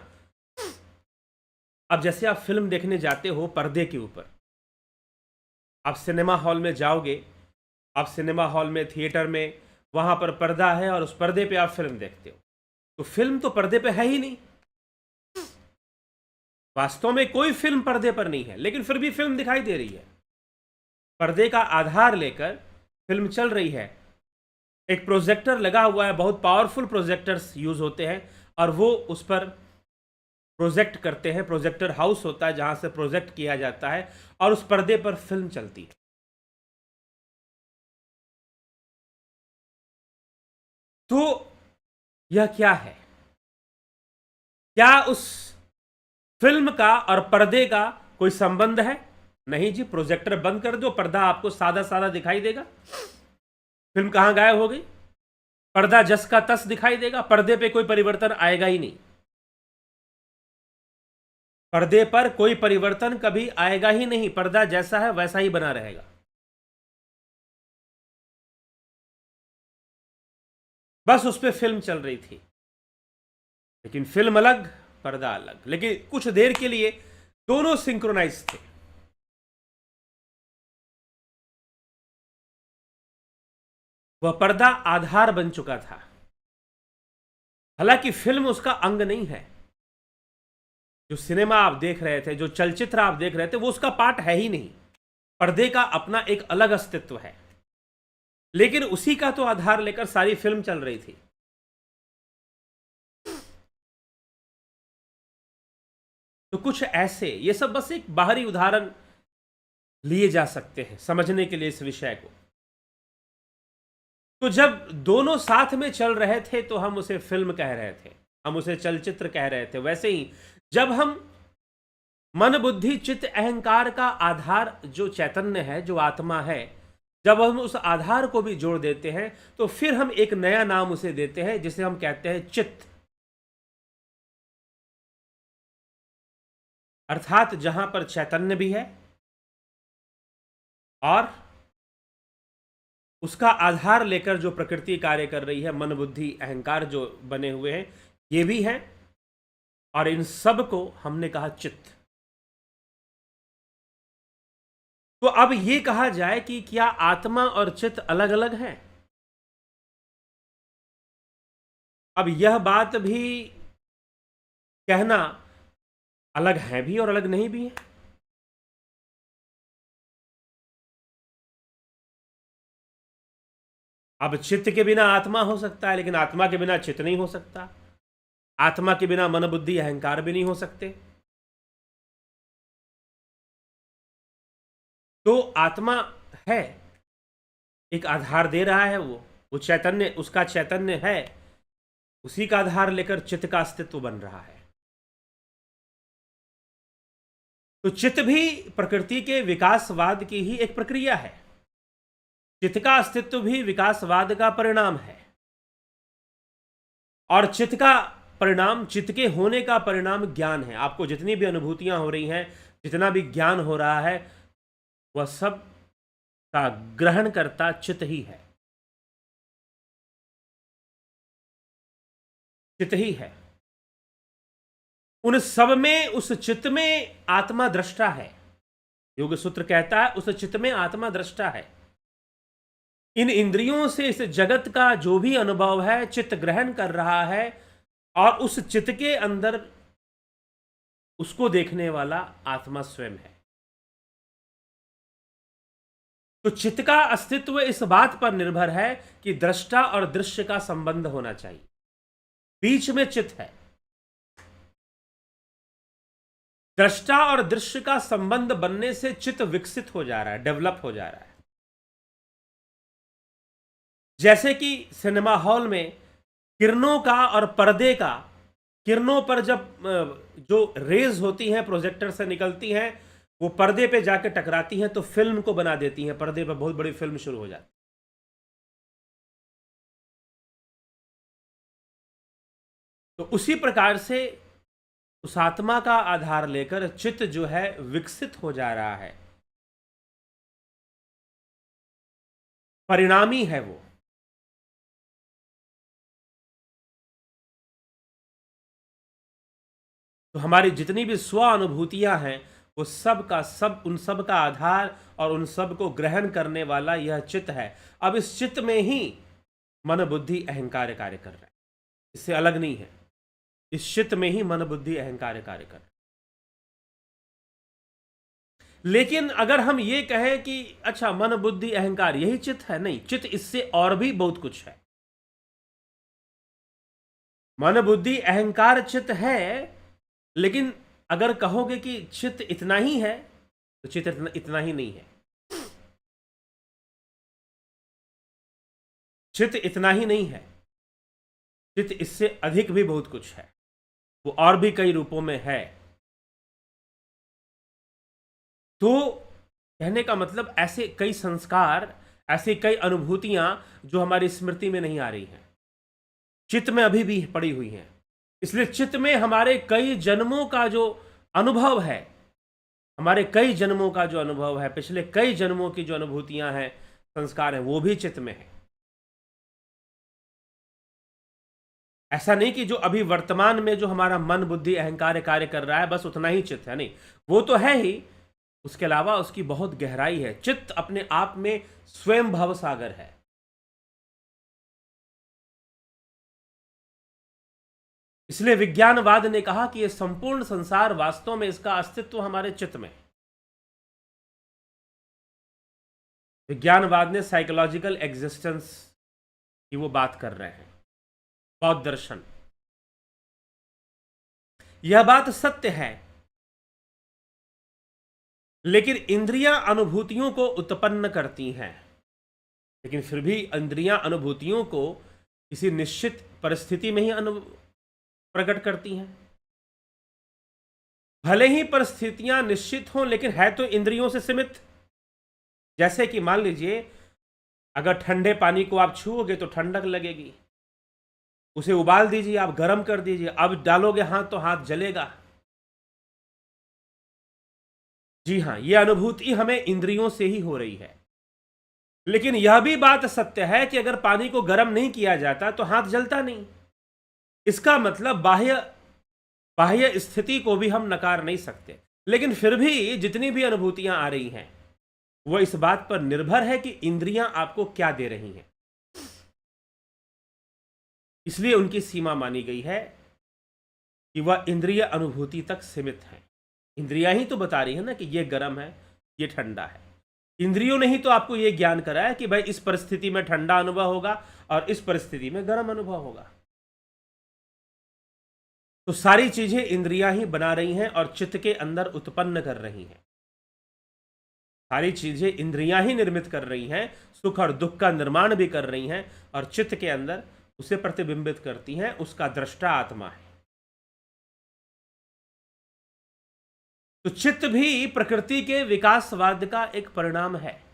अब जैसे आप फिल्म देखने जाते हो पर्दे के ऊपर, आप सिनेमा हॉल में जाओगे, आप सिनेमा हॉल में, थिएटर में, वहां पर पर्दा है और उस पर्दे पे आप फिल्म देखते हो, तो फिल्म तो पर्दे पे है ही नहीं, वास्तव में कोई फिल्म पर्दे पर नहीं है, लेकिन फिर भी फिल्म दिखाई दे रही है। पर्दे का आधार लेकर फिल्म चल रही है। एक प्रोजेक्टर लगा हुआ है, बहुत पावरफुल प्रोजेक्टर्स यूज होते हैं, और वो उस पर प्रोजेक्ट करते हैं। प्रोजेक्टर हाउस होता है जहां से प्रोजेक्ट किया जाता है, और उस पर्दे पर फिल्म चलती है। तो यह क्या है? क्या उस फिल्म का और पर्दे का कोई संबंध है? नहीं जी। प्रोजेक्टर बंद कर दो, पर्दा आपको सादा सादा दिखाई देगा, फिल्म कहां गायब हो गई? पर्दा जस का तस दिखाई देगा, पर्दे पे कोई परिवर्तन आएगा ही नहीं, पर्दे पर कोई परिवर्तन कभी आएगा ही नहीं, पर्दा जैसा है वैसा ही बना रहेगा। बस उस पर फिल्म चल रही थी, लेकिन फिल्म अलग, पर्दा अलग, लेकिन कुछ देर के लिए दोनों सिंक्रोनाइज थे। वह पर्दा आधार बन चुका था, हालांकि फिल्म उसका अंग नहीं है। जो सिनेमा आप देख रहे थे, जो चलचित्र आप देख रहे थे, वो उसका पार्ट है ही नहीं। पर्दे का अपना एक अलग अस्तित्व है, लेकिन उसी का तो आधार लेकर सारी फिल्म चल रही थी। तो कुछ ऐसे, ये सब बस एक बाहरी उदाहरण लिए जा सकते हैं समझने के लिए इस विषय को। तो जब दोनों साथ में चल रहे थे तो हम उसे फिल्म कह रहे थे, हम उसे चलचित्र कह रहे थे। वैसे ही जब हम मन बुद्धि चित्त अहंकार का आधार जो चैतन्य है, जो आत्मा है, जब हम उस आधार को भी जोड़ देते हैं तो फिर हम एक नया नाम उसे देते हैं जिसे हम कहते हैं चित्त। अर्थात जहां पर चैतन्य भी है और उसका आधार लेकर जो प्रकृति कार्य कर रही है, मन बुद्धि अहंकार जो बने हुए हैं ये भी हैं, और इन सब को हमने कहा चित्त। तो अब ये कहा जाए कि क्या आत्मा और चित्त अलग अलग हैं? अब यह बात भी कहना अलग है भी और अलग नहीं भी है। अब चित्त के बिना आत्मा हो सकता है, लेकिन आत्मा के बिना चित्त नहीं हो सकता। आत्मा के बिना मन बुद्धि अहंकार भी नहीं हो सकते। तो आत्मा है, एक आधार दे रहा है, वो चैतन्य, उसका चैतन्य है, उसी का आधार लेकर चित्त का अस्तित्व बन रहा है। तो चित्त भी प्रकृति के विकासवाद की ही एक प्रक्रिया है। चित्त का अस्तित्व भी विकासवाद का परिणाम है, और चित्त का परिणाम, चित्त के होने का परिणाम ज्ञान है। आपको जितनी भी अनुभूतियां हो रही हैं, जितना भी ज्ञान हो रहा है, वह सब का ग्रहण करता चित्त ही है, चित्त ही है। उन सब में, उस चित्त में आत्मा दृष्टा है। योग सूत्र कहता है उस चित्त में आत्मा दृष्टा है। इन इंद्रियों से इस जगत का जो भी अनुभव है चित्त ग्रहण कर रहा है, और उस चित्त के अंदर उसको देखने वाला आत्मा स्वयं है। तो चित्त का अस्तित्व इस बात पर निर्भर है कि दृष्टा और दृश्य का संबंध होना चाहिए। बीच में चित्त है, दृष्टा और दृश्य का संबंध बनने से चित्त विकसित हो जा रहा है, डेवलप हो जा रहा है। जैसे कि सिनेमा हॉल में किरणों का और पर्दे का, किरणों पर जब जो रेज होती हैं प्रोजेक्टर से निकलती हैं, वो पर्दे पे जाके टकराती हैं तो फिल्म को बना देती हैं, पर्दे पर बहुत बड़ी फिल्म शुरू हो जाती है। तो उसी प्रकार से उस आत्मा का आधार लेकर चित्त जो है विकसित हो जा रहा है, परिणामी है वो। तो हमारी जितनी भी स्व अनुभूतियां हैं वो सब का सब, उन सब का आधार और उन सब को ग्रहण करने वाला यह चित्त है। अब इस चित्त में ही मन बुद्धि अहंकार कार्य कर रहा है, इससे अलग नहीं है। इस चित्त में ही मन बुद्धि अहंकार कार्य कर रहा है। लेकिन अगर हम ये कहें कि अच्छा मन बुद्धि अहंकार यही चित्त है, नहीं, चित्त इससे और भी बहुत कुछ है। मन बुद्धि अहंकार चित्त है, लेकिन अगर कहोगे कि चित्त इतना ही है तो चित्त इतना ही नहीं है। चित्त इतना ही नहीं है, चित्त इससे अधिक भी बहुत कुछ है, वो और भी कई रूपों में है। तो कहने का मतलब ऐसे कई संस्कार, ऐसी कई अनुभूतियां जो हमारी स्मृति में नहीं आ रही हैं, चित्त में अभी भी पड़ी हुई हैं। इसलिए चित्त में हमारे कई जन्मों का जो अनुभव है, हमारे कई जन्मों का जो अनुभव है, पिछले कई जन्मों की जो अनुभूतियां हैं, संस्कार हैं, वो भी चित्त में है। ऐसा नहीं कि जो अभी वर्तमान में जो हमारा मन बुद्धि अहंकार कार्य कर रहा है बस उतना ही चित्त है, नहीं, वो तो है ही, उसके अलावा उसकी बहुत गहराई है। चित्त अपने आप में स्वयं भव सागर है। इसलिए विज्ञानवाद ने कहा कि यह संपूर्ण संसार वास्तव में इसका अस्तित्व हमारे चित्त में। विज्ञानवाद ने साइकोलॉजिकल एग्जिस्टेंस की वो बात कर रहे हैं, बौद्ध दर्शन। यह बात सत्य है, लेकिन इंद्रियां अनुभूतियों को उत्पन्न करती हैं, लेकिन फिर भी इंद्रियां अनुभूतियों को किसी निश्चित परिस्थिति में ही प्रकट करती हैं। भले ही परिस्थितियां निश्चित हों, लेकिन है तो इंद्रियों से सीमित। जैसे कि मान लीजिए अगर ठंडे पानी को आप छूओगे तो ठंडक लगेगी, उसे उबाल दीजिए, आप गर्म कर दीजिए, अब डालोगे हाथ तो हाथ जलेगा। जी हाँ, ये अनुभूति हमें इंद्रियों से ही हो रही है। लेकिन यह भी बात सत्य है कि अगर पानी को गर्म नहीं किया जाता तो हाथ जलता नहीं। इसका मतलब बाह्य बाह्य स्थिति को भी हम नकार नहीं सकते। लेकिन फिर भी जितनी भी अनुभूतियां आ रही हैं वह इस बात पर निर्भर है कि इंद्रियां आपको क्या दे रही हैं। इसलिए उनकी सीमा मानी गई है कि वह इंद्रिय अनुभूति तक सीमित है। इंद्रियां ही तो बता रही है ना कि ये गर्म है, ये ठंडा है। इंद्रियों ने ही तो आपको यह ज्ञान कराया कि भाई इस परिस्थिति में ठंडा अनुभव होगा और इस परिस्थिति में गर्म अनुभव होगा। तो सारी चीजें इंद्रियां ही बना रही हैं और चित्त के अंदर उत्पन्न कर रही हैं। सारी चीजें इंद्रियां ही निर्मित कर रही हैं, सुख और दुख का निर्माण भी कर रही हैं और चित्त के अंदर उसे प्रतिबिंबित करती हैं। उसका दृष्टा आत्मा है। तो चित्त भी प्रकृति के विकासवाद का एक परिणाम है।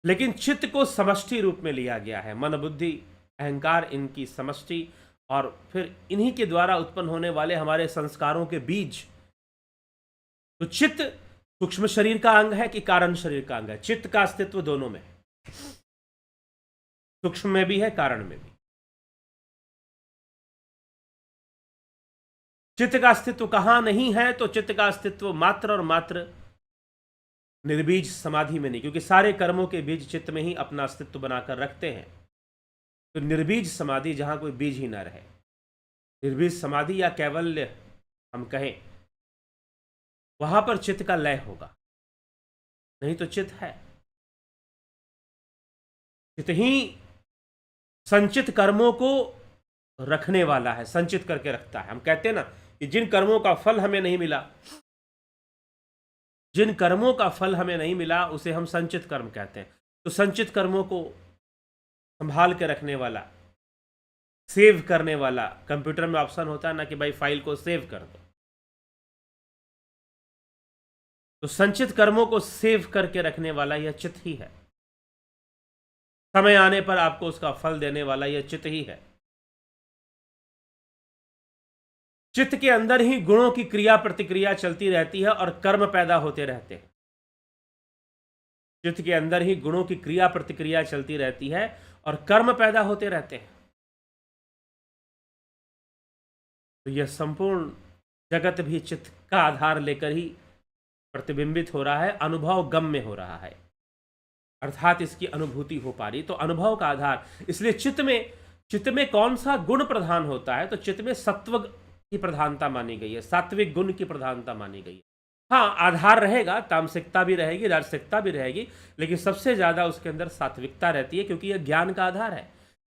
लेकिन चित्त को समष्टि रूप में लिया गया है। मन, बुद्धि, अहंकार इनकी समष्टि और फिर इन्हीं के द्वारा उत्पन्न होने वाले हमारे संस्कारों के बीज। तो चित्त सूक्ष्म शरीर का अंग है कि कारण शरीर का अंग है? चित्त का अस्तित्व दोनों में है, सूक्ष्म में भी है, कारण में भी। चित्त का अस्तित्व कहां नहीं है? तो चित्त का अस्तित्व मात्र और मात्र निर्बीज समाधि में नहीं, क्योंकि सारे कर्मों के बीज चित्त में ही अपना अस्तित्व बनाकर रखते हैं। तो निर्बीज समाधि जहां कोई बीज ही ना रहे, निर्बीज समाधि या कैवल्य हम कहें, वहां पर चित्त का लय होगा। नहीं तो चित्त है, चित्त ही संचित कर्मों को रखने वाला है, संचित करके रखता है। हम कहते हैं ना कि जिन कर्मों का फल हमें नहीं मिला, जिन कर्मों का फल हमें नहीं मिला उसे हम संचित कर्म कहते हैं। तो संचित कर्मों को संभाल के रखने वाला, सेव करने वाला, कंप्यूटर में ऑप्शन होता है ना कि भाई फाइल को सेव कर दो। तो संचित कर्मों को सेव करके रखने वाला यह चित्त ही है। समय आने पर आपको उसका फल देने वाला यह चित्त ही है। चित्त के अंदर ही गुणों की क्रिया प्रतिक्रिया चलती रहती है और कर्म पैदा होते रहते हैं। चित्त के अंदर ही गुणों की क्रिया प्रतिक्रिया चलती रहती है और कर्म पैदा होते रहते हैं। तो यह संपूर्ण जगत भी चित्त का आधार लेकर ही प्रतिबिंबित हो रहा है, अनुभव गम में हो रहा है, अर्थात इसकी अनुभूति हो पा रही। तो अनुभव का आधार, इसलिए चित्त में कौन सा गुण प्रधान होता है? तो चित्त में सत्व की प्रधानता मानी गई है, सात्विक गुण की प्रधानता मानी गई है। हाँ, आधार रहेगा, तामसिकता भी रहेगी, राजसिकता भी रहेगी, लेकिन सबसे ज्यादा उसके अंदर सात्विकता रहती है, क्योंकि यह ज्ञान का आधार है।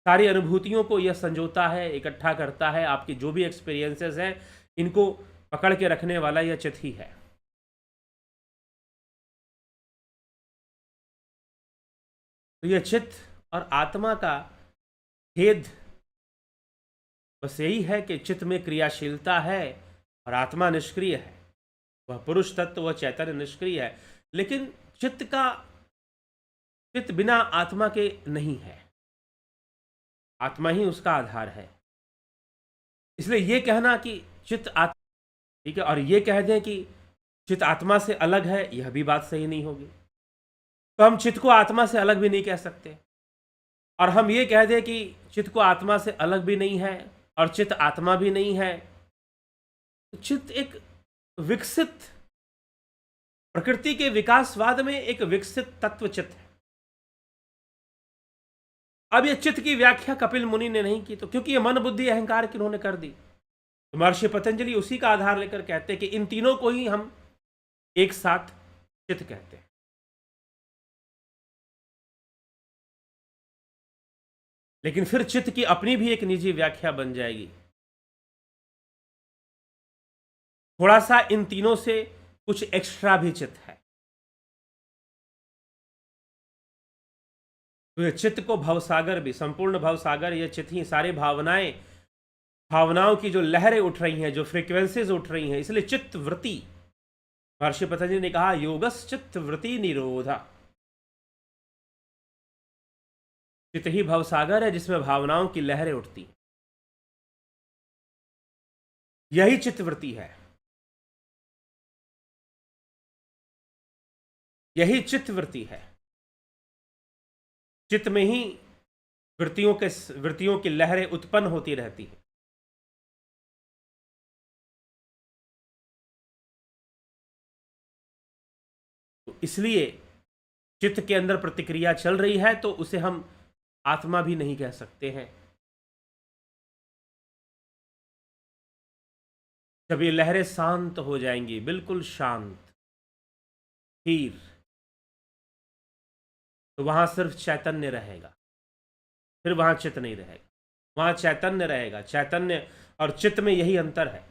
सारी अनुभूतियों को यह संजोता है, इकट्ठा करता है। आपकी जो भी एक्सपीरियंसेस हैं इनको पकड़ के रखने वाला यह चित्त ही है। तो यह चित्त और आत्मा का भेद बस यही है कि चित्त में क्रियाशीलता है और आत्मा निष्क्रिय है। वह पुरुष तत्व, वह चैतन्य निष्क्रिय है। लेकिन चित्त बिना आत्मा के नहीं है, आत्मा ही उसका आधार है। इसलिए यह कहना कि चित्त आत्मा, ठीक है, और यह कह दें कि चित्त आत्मा से अलग है, यह भी बात सही नहीं होगी। तो हम चित्त को आत्मा से अलग भी नहीं कह सकते, और हम ये कह दें कि चित्त को आत्मा से अलग भी नहीं है और चित्त आत्मा भी नहीं है। चित्त एक विकसित, प्रकृति के विकासवाद में एक विकसित तत्व चित्त है। अब यह चित्त की व्याख्या कपिल मुनि ने नहीं की, तो क्योंकि यह मन, बुद्धि, अहंकार की उन्होंने कर दी। तो महर्षि पतंजलि उसी का आधार लेकर कहते हैं कि इन तीनों को ही हम एक साथ चित्त कहते हैं। लेकिन फिर चित्त की अपनी भी एक निजी व्याख्या बन जाएगी। थोड़ा सा इन तीनों से कुछ एक्स्ट्रा भी चित्त है। तो यह चित्त को भवसागर भी, संपूर्ण भवसागर यह चित्त ही, सारे भावनाओं की जो लहरें उठ रही हैं, जो फ्रीक्वेंसीज उठ रही हैं, इसलिए चित्त वृत्ति, महर्षि पतंजलि ने कहा योगस चित्त वृत्ति निरोधा। चित्त ही भवसागर है जिसमें भावनाओं की लहरें उठती हैं। यही चित्तवृत्ति है, यही चित्तवृत्ति है। चित्त में ही वृत्तियों की लहरें उत्पन्न होती रहती हैं। तो इसलिए चित्त के अंदर प्रतिक्रिया चल रही है तो उसे हम आत्मा भी नहीं कह सकते हैं। जब ये लहरें शांत हो जाएंगी, बिल्कुल शांत, स्थिर, तो वहां सिर्फ चैतन्य रहेगा, फिर वहां चित्त नहीं रहेगा, वहां चैतन्य रहेगा। चैतन्य और चित्त में यही अंतर है।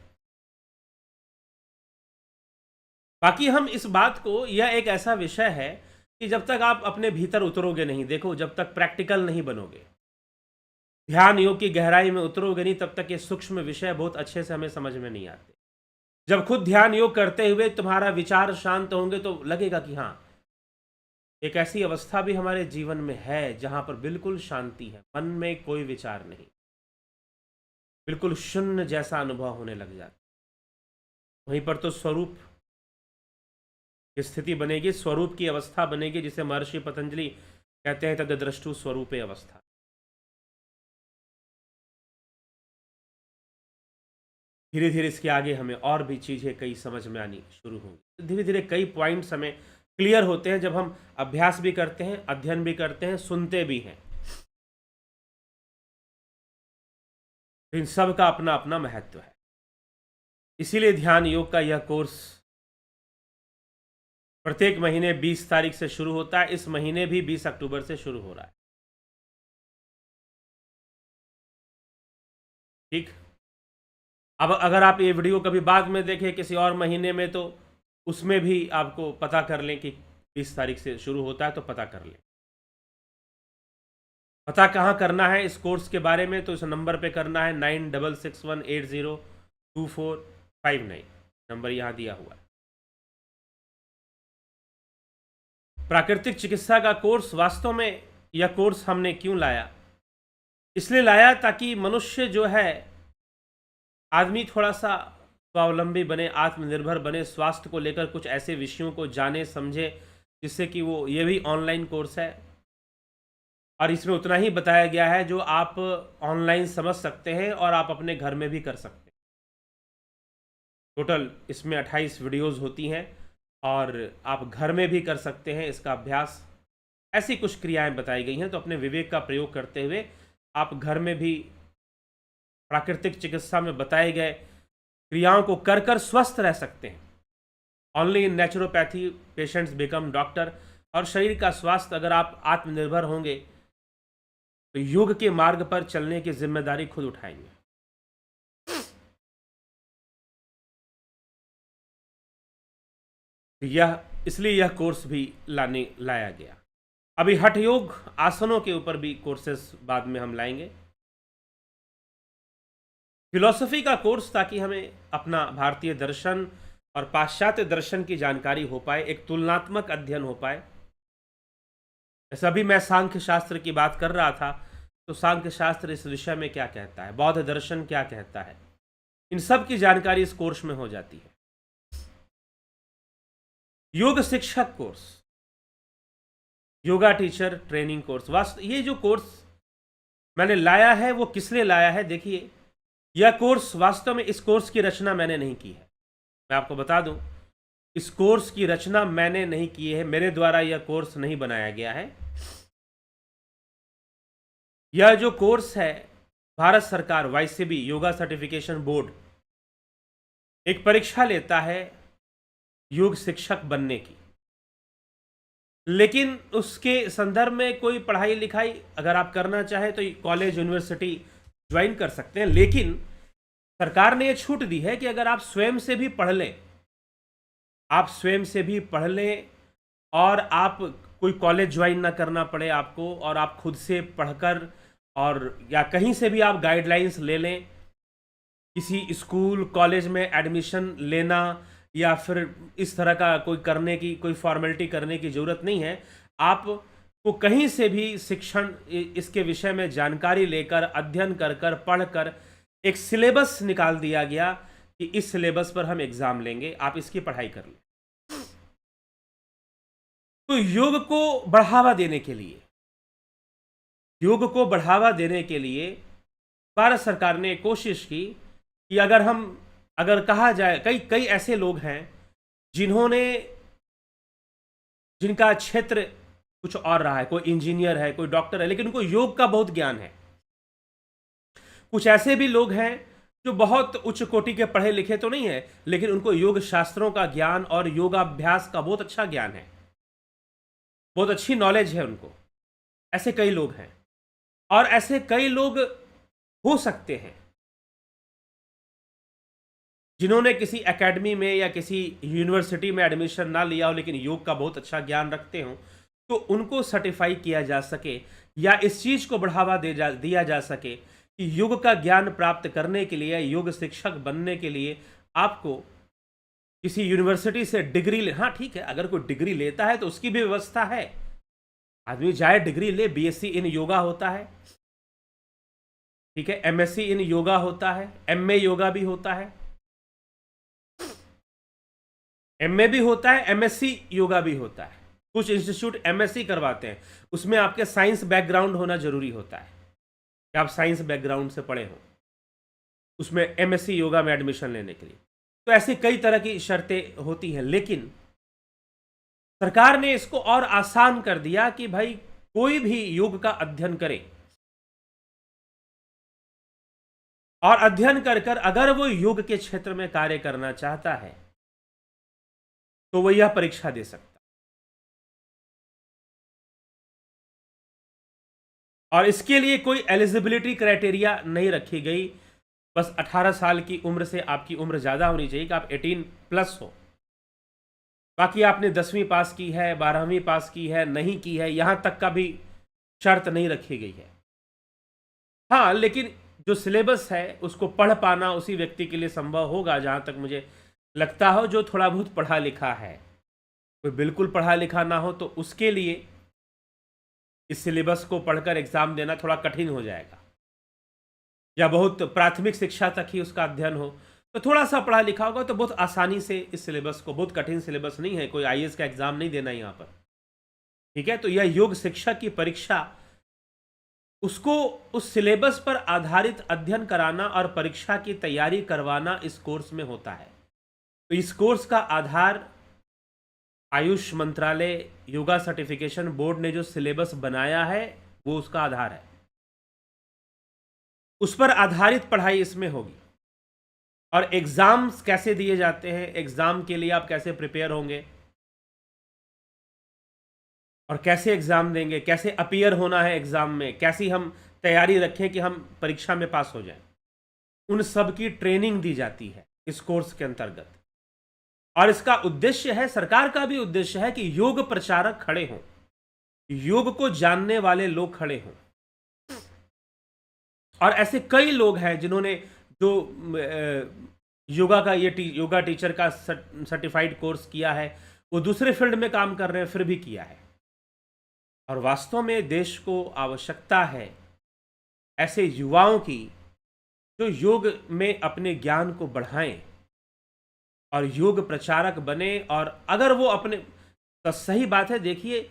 बाकी हम इस बात को, यह एक ऐसा विषय है कि जब तक आप अपने भीतर उतरोगे नहीं, देखो, जब तक प्रैक्टिकल नहीं बनोगे, ध्यान योग की गहराई में उतरोगे नहीं, तब तक ये सूक्ष्म विषय बहुत अच्छे से हमें समझ में नहीं आते। जब खुद ध्यान योग करते हुए तुम्हारा विचार शांत होंगे तो लगेगा कि हाँ, एक ऐसी अवस्था भी हमारे जीवन में है जहां पर बिल्कुल शांति है, मन में कोई विचार नहीं, बिल्कुल शून्य जैसा अनुभव होने लग जाता। वहीं पर तो स्वरूप की स्थिति बनेगी, स्वरूप की अवस्था बनेगी, जिसे महर्षि पतंजलि कहते हैं तद्द्रष्टु स्वरूपे अवस्था। धीरे धीरे इसके आगे हमें और भी चीज़ें कई समझ में आनी शुरू होंगी। धीरे धीरे कई पॉइंट्स हमें क्लियर होते हैं जब हम अभ्यास भी करते हैं, अध्ययन भी करते हैं, सुनते भी हैं। इन सब का अपना अपना महत्व है। इसीलिए ध्यान योग का यह कोर्स प्रत्येक महीने 20 तारीख से शुरू होता है। इस महीने भी 20 अक्टूबर से शुरू हो रहा है। ठीक। अब अगर आप ये वीडियो कभी बाद में देखें किसी और महीने में, तो उसमें भी आपको पता कर लें कि 20 तारीख से शुरू होता है, तो पता कर लें। पता कहाँ करना है इस कोर्स के बारे में, तो इस नंबर पे करना है 9661802459। नंबर यहाँ दिया हुआ है। प्राकृतिक चिकित्सा का कोर्स, वास्तव में यह कोर्स हमने क्यों लाया? इसलिए लाया ताकि मनुष्य जो है, आदमी थोड़ा सा स्वावलंबी बने, आत्मनिर्भर बने, स्वास्थ्य को लेकर कुछ ऐसे विषयों को जाने समझे, जिससे कि वो, ये भी ऑनलाइन कोर्स है और इसमें उतना ही बताया गया है जो आप ऑनलाइन समझ सकते हैं और आप अपने घर में भी कर सकते हैं। टोटल इसमें 28 वीडियोस होती हैं और आप घर में भी कर सकते हैं इसका अभ्यास। ऐसी कुछ क्रियाएं बताई गई हैं, तो अपने विवेक का प्रयोग करते हुए आप घर में भी प्राकृतिक चिकित्सा में बताए गए क्रियाओं को कर कर स्वस्थ रह सकते हैं। Only in naturopathy patients become doctor. और शरीर का स्वास्थ्य, अगर आप आत्मनिर्भर होंगे तो योग के मार्ग पर चलने की जिम्मेदारी खुद उठाएंगे। इसलिए यह कोर्स भी लाया गया। अभी हठ योग आसनों के ऊपर भी कोर्सेस बाद में हम लाएंगे। फिलॉसफी का कोर्स, ताकि हमें अपना भारतीय दर्शन और पाश्चात्य दर्शन की जानकारी हो पाए, एक तुलनात्मक अध्ययन हो पाए। जैसे अभी मैं सांख्य शास्त्र की बात कर रहा था, तो सांख्य शास्त्र इस विषय में क्या कहता है, बौद्ध दर्शन क्या कहता है, इन सब की जानकारी इस कोर्स में हो जाती है। योग शिक्षक course, yoga teacher training course, वास्तव ये जो कोर्स मैंने लाया है वो किस लिए लाया है? देखिए, यह कोर्स, वास्तव में इस कोर्स की रचना मैंने नहीं की है। मैं आपको बता दूं, इस कोर्स की रचना मैंने नहीं की है, मेरे द्वारा यह कोर्स नहीं बनाया गया है। यह जो कोर्स है, भारत सरकार YCB योगा सर्टिफिकेशन बोर्ड एक परीक्षा लेता है योग शिक्षक बनने की, लेकिन उसके संदर्भ में कोई पढ़ाई लिखाई अगर आप करना चाहें तो कॉलेज यूनिवर्सिटी ज्वाइन कर सकते हैं। लेकिन सरकार ने यह छूट दी है कि अगर आप स्वयं से भी पढ़ लें, आप स्वयं से भी पढ़ लें और आप कोई कॉलेज ज्वाइन ना करना पड़े आपको, और आप खुद से पढ़कर, और या कहीं से भी आप गाइडलाइंस ले लें, किसी स्कूल कॉलेज में एडमिशन लेना या फिर इस तरह का कोई करने की, कोई फॉर्मेलिटी करने की ज़रूरत नहीं है। आप को कहीं से भी शिक्षण इसके विषय में जानकारी लेकर, अध्ययन कर कर, पढ़ कर एक सिलेबस निकाल दिया गया कि इस सिलेबस पर हम एग्जाम लेंगे, आप इसकी पढ़ाई कर लें। तो योग को बढ़ावा देने के लिए, योग को बढ़ावा देने के लिए भारत सरकार ने कोशिश की कि अगर कहा जाए, कई ऐसे लोग हैं जिनका क्षेत्र कुछ और रहा है, कोई इंजीनियर है, कोई डॉक्टर है, लेकिन उनको योग का बहुत ज्ञान है। कुछ ऐसे भी लोग हैं जो बहुत उच्च कोटि के पढ़े लिखे तो नहीं है, लेकिन उनको योग शास्त्रों का ज्ञान और योगाभ्यास का बहुत अच्छा ज्ञान है, बहुत अच्छी नॉलेज है उनको। ऐसे कई लोग हैं और ऐसे कई लोग हो सकते हैं जिन्होंने किसी एकेडमी में या किसी यूनिवर्सिटी में एडमिशन ना लिया हो, लेकिन योग का बहुत अच्छा ज्ञान रखते हो, तो उनको सर्टिफाई किया जा सके या इस चीज़ को बढ़ावा दिया जा सके कि योग का ज्ञान प्राप्त करने के लिए, योग शिक्षक बनने के लिए आपको किसी यूनिवर्सिटी से डिग्री ले। हाँ ठीक है, अगर कोई डिग्री लेता है तो उसकी भी व्यवस्था है, आदमी जाए डिग्री ले, बीएससी इन योगा होता है, ठीक है, एमएससी इन योगा होता है, एमए योगा भी होता है, एमए भी होता है, एमएससी योगा भी होता है। कुछ इंस्टीट्यूट एमएससी करवाते हैं, उसमें आपके साइंस बैकग्राउंड होना जरूरी होता है कि आप साइंस बैकग्राउंड से पढ़े हो उसमें एमएससी योगा में एडमिशन लेने के लिए। तो ऐसी कई तरह की शर्तें होती हैं, लेकिन सरकार ने इसको और आसान कर दिया कि भाई कोई भी योग का अध्ययन करे और अध्ययन कर कर अगर वो योग के क्षेत्र में कार्य करना चाहता है तो वह यह परीक्षा दे सकता। और इसके लिए कोई एलिजिबिलिटी क्राइटेरिया नहीं रखी गई, बस 18 साल की उम्र से आपकी उम्र ज़्यादा होनी चाहिए कि आप 18+ हो। बाकी आपने 10वीं पास की है, 12वीं पास की है, नहीं की है, यहाँ तक का भी शर्त नहीं रखी गई है। हाँ, लेकिन जो सिलेबस है उसको पढ़ पाना उसी व्यक्ति के लिए संभव होगा, जहाँ तक मुझे लगता हो, जो थोड़ा बहुत पढ़ा लिखा है। कोई बिल्कुल पढ़ा लिखा ना हो तो उसके लिए इस सिलेबस को पढ़कर एग्ज़ाम देना थोड़ा कठिन हो जाएगा, या बहुत प्राथमिक शिक्षा तक ही उसका अध्ययन हो तो थोड़ा सा पढ़ा लिखा होगा तो बहुत आसानी से इस सिलेबस को, बहुत कठिन सिलेबस नहीं है, कोई आईएएस का एग्ज़ाम नहीं देना यहाँ पर, ठीक है। तो यह योग शिक्षक की परीक्षा, उसको उस सिलेबस पर आधारित अध्ययन कराना और परीक्षा की तैयारी करवाना इस कोर्स में होता है। तो इस कोर्स का आधार आयुष मंत्रालय योगा सर्टिफिकेशन बोर्ड ने जो सिलेबस बनाया है वो उसका आधार है, उस पर आधारित पढ़ाई इसमें होगी। और एग्जाम्स कैसे दिए जाते हैं, एग्जाम के लिए आप कैसे प्रिपेयर होंगे और कैसे एग्जाम देंगे, कैसे अपीयर होना है एग्जाम में, कैसी हम तैयारी रखें कि हम परीक्षा में पास हो जाएं, उन सब की ट्रेनिंग दी जाती है इस कोर्स के अंतर्गत। और इसका उद्देश्य है, सरकार का भी उद्देश्य है कि योग प्रचारक खड़े हों, योग को जानने वाले लोग खड़े हों। और ऐसे कई लोग हैं जिन्होंने जो योगा का योगा टीचर का सर्टिफाइड कोर्स किया है, वो दूसरे फील्ड में काम कर रहे हैं फिर भी किया है। और वास्तव में देश को आवश्यकता है ऐसे युवाओं की जो योग में अपने ज्ञान को बढ़ाएं और योग प्रचारक बने। और अगर वो अपने, तो सही बात है, देखिए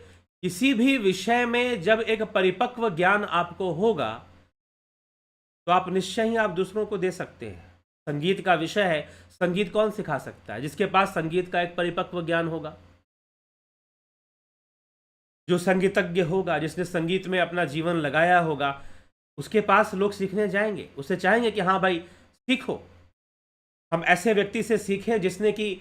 किसी भी विषय में जब एक परिपक्व ज्ञान आपको होगा तो आप निश्चय ही आप दूसरों को दे सकते हैं। संगीत का विषय है, संगीत कौन सिखा सकता है? जिसके पास संगीत का एक परिपक्व ज्ञान होगा, जो संगीतज्ञ होगा, जिसने संगीत में अपना जीवन लगाया होगा, उसके पास लोग सीखने जाएंगे, उससे चाहेंगे कि हाँ भाई सीखो, हम ऐसे व्यक्ति से सीखें जिसने कि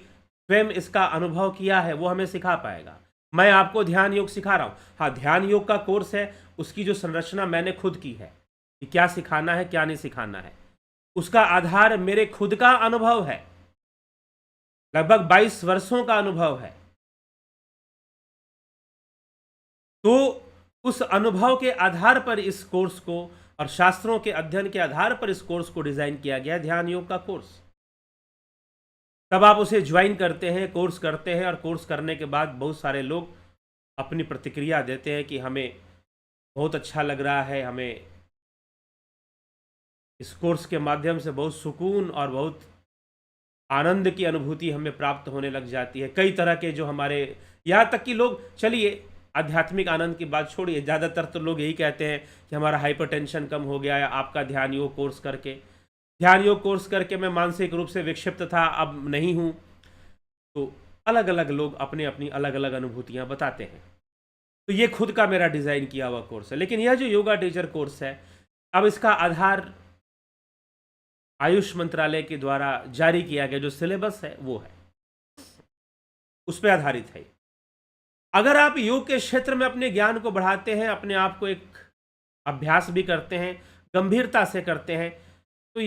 स्वयं इसका अनुभव किया है, वो हमें सिखा पाएगा। मैं आपको ध्यान योग सिखा रहा हूँ, हाँ ध्यान योग का कोर्स है, उसकी जो संरचना मैंने खुद की है कि क्या सिखाना है क्या नहीं सिखाना है, उसका आधार मेरे खुद का अनुभव है, लगभग 22 वर्षों का अनुभव है। तो उस अनुभव के आधार पर इस कोर्स को और शास्त्रों के अध्ययन के आधार पर इस कोर्स को डिजाइन किया गया, ध्यान योग का कोर्स। तब आप उसे ज्वाइन करते हैं, कोर्स करते हैं, और कोर्स करने के बाद बहुत सारे लोग अपनी प्रतिक्रिया देते हैं कि हमें बहुत अच्छा लग रहा है, हमें इस कोर्स के माध्यम से बहुत सुकून और बहुत आनंद की अनुभूति हमें प्राप्त होने लग जाती है। कई तरह के जो हमारे, यहाँ तक कि लोग, चलिए आध्यात्मिक आनंद की बात छोड़िए, ज़्यादातर तो लोग यही कहते हैं कि हमारा हाइपरटेंशन कम हो गया है आपका ध्यान योग कोर्स करके। ध्यान योग कोर्स करके मैं मानसिक रूप से विक्षिप्त था, अब नहीं हूँ। तो अलग अलग लोग अपने अपनी अलग अलग अनुभूतियाँ बताते हैं। तो ये खुद का मेरा डिज़ाइन किया हुआ कोर्स है। लेकिन यह जो योगा टीचर कोर्स है, अब इसका आधार आयुष मंत्रालय के द्वारा जारी किया गया जो सिलेबस है वो है, उस पर आधारित है। अगर आप योग के क्षेत्र में अपने ज्ञान को बढ़ाते हैं, अपने आप को एक अभ्यास भी करते हैं, गंभीरता से करते हैं, तो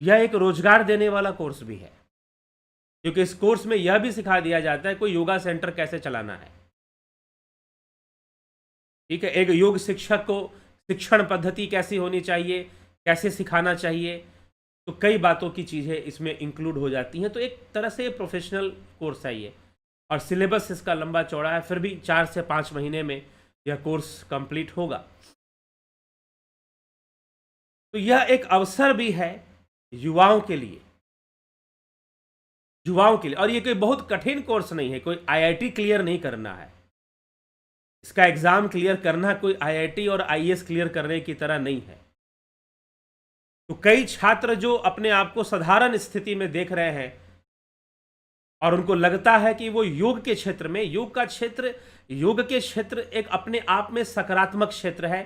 यह एक रोजगार देने वाला कोर्स भी है। क्योंकि इस कोर्स में यह भी सिखा दिया जाता है कोई योगा सेंटर कैसे चलाना है। ठीक है, एक योग शिक्षक को शिक्षण पद्धति कैसी होनी चाहिए, कैसे सिखाना चाहिए, तो कई बातों की चीज़ें इसमें इंक्लूड हो जाती हैं। तो एक तरह से प्रोफेशनल कोर्स है ये, और सिलेबस इसका लंबा चौड़ा है, फिर भी 4 से 5 महीने में यह कोर्स कंप्लीट होगा। तो यह एक अवसर भी है युवाओं के लिए, और ये कोई बहुत कठिन कोर्स नहीं है, कोई आईआईटी क्लियर नहीं करना है। इसका एग्जाम क्लियर करना कोई आईआईटी और आईएएस क्लियर करने की तरह नहीं है। तो कई छात्र जो अपने आप को साधारण स्थिति में देख रहे हैं और उनको लगता है कि वो योग के क्षेत्र में, योग के क्षेत्र एक अपने आप में सकारात्मक क्षेत्र है।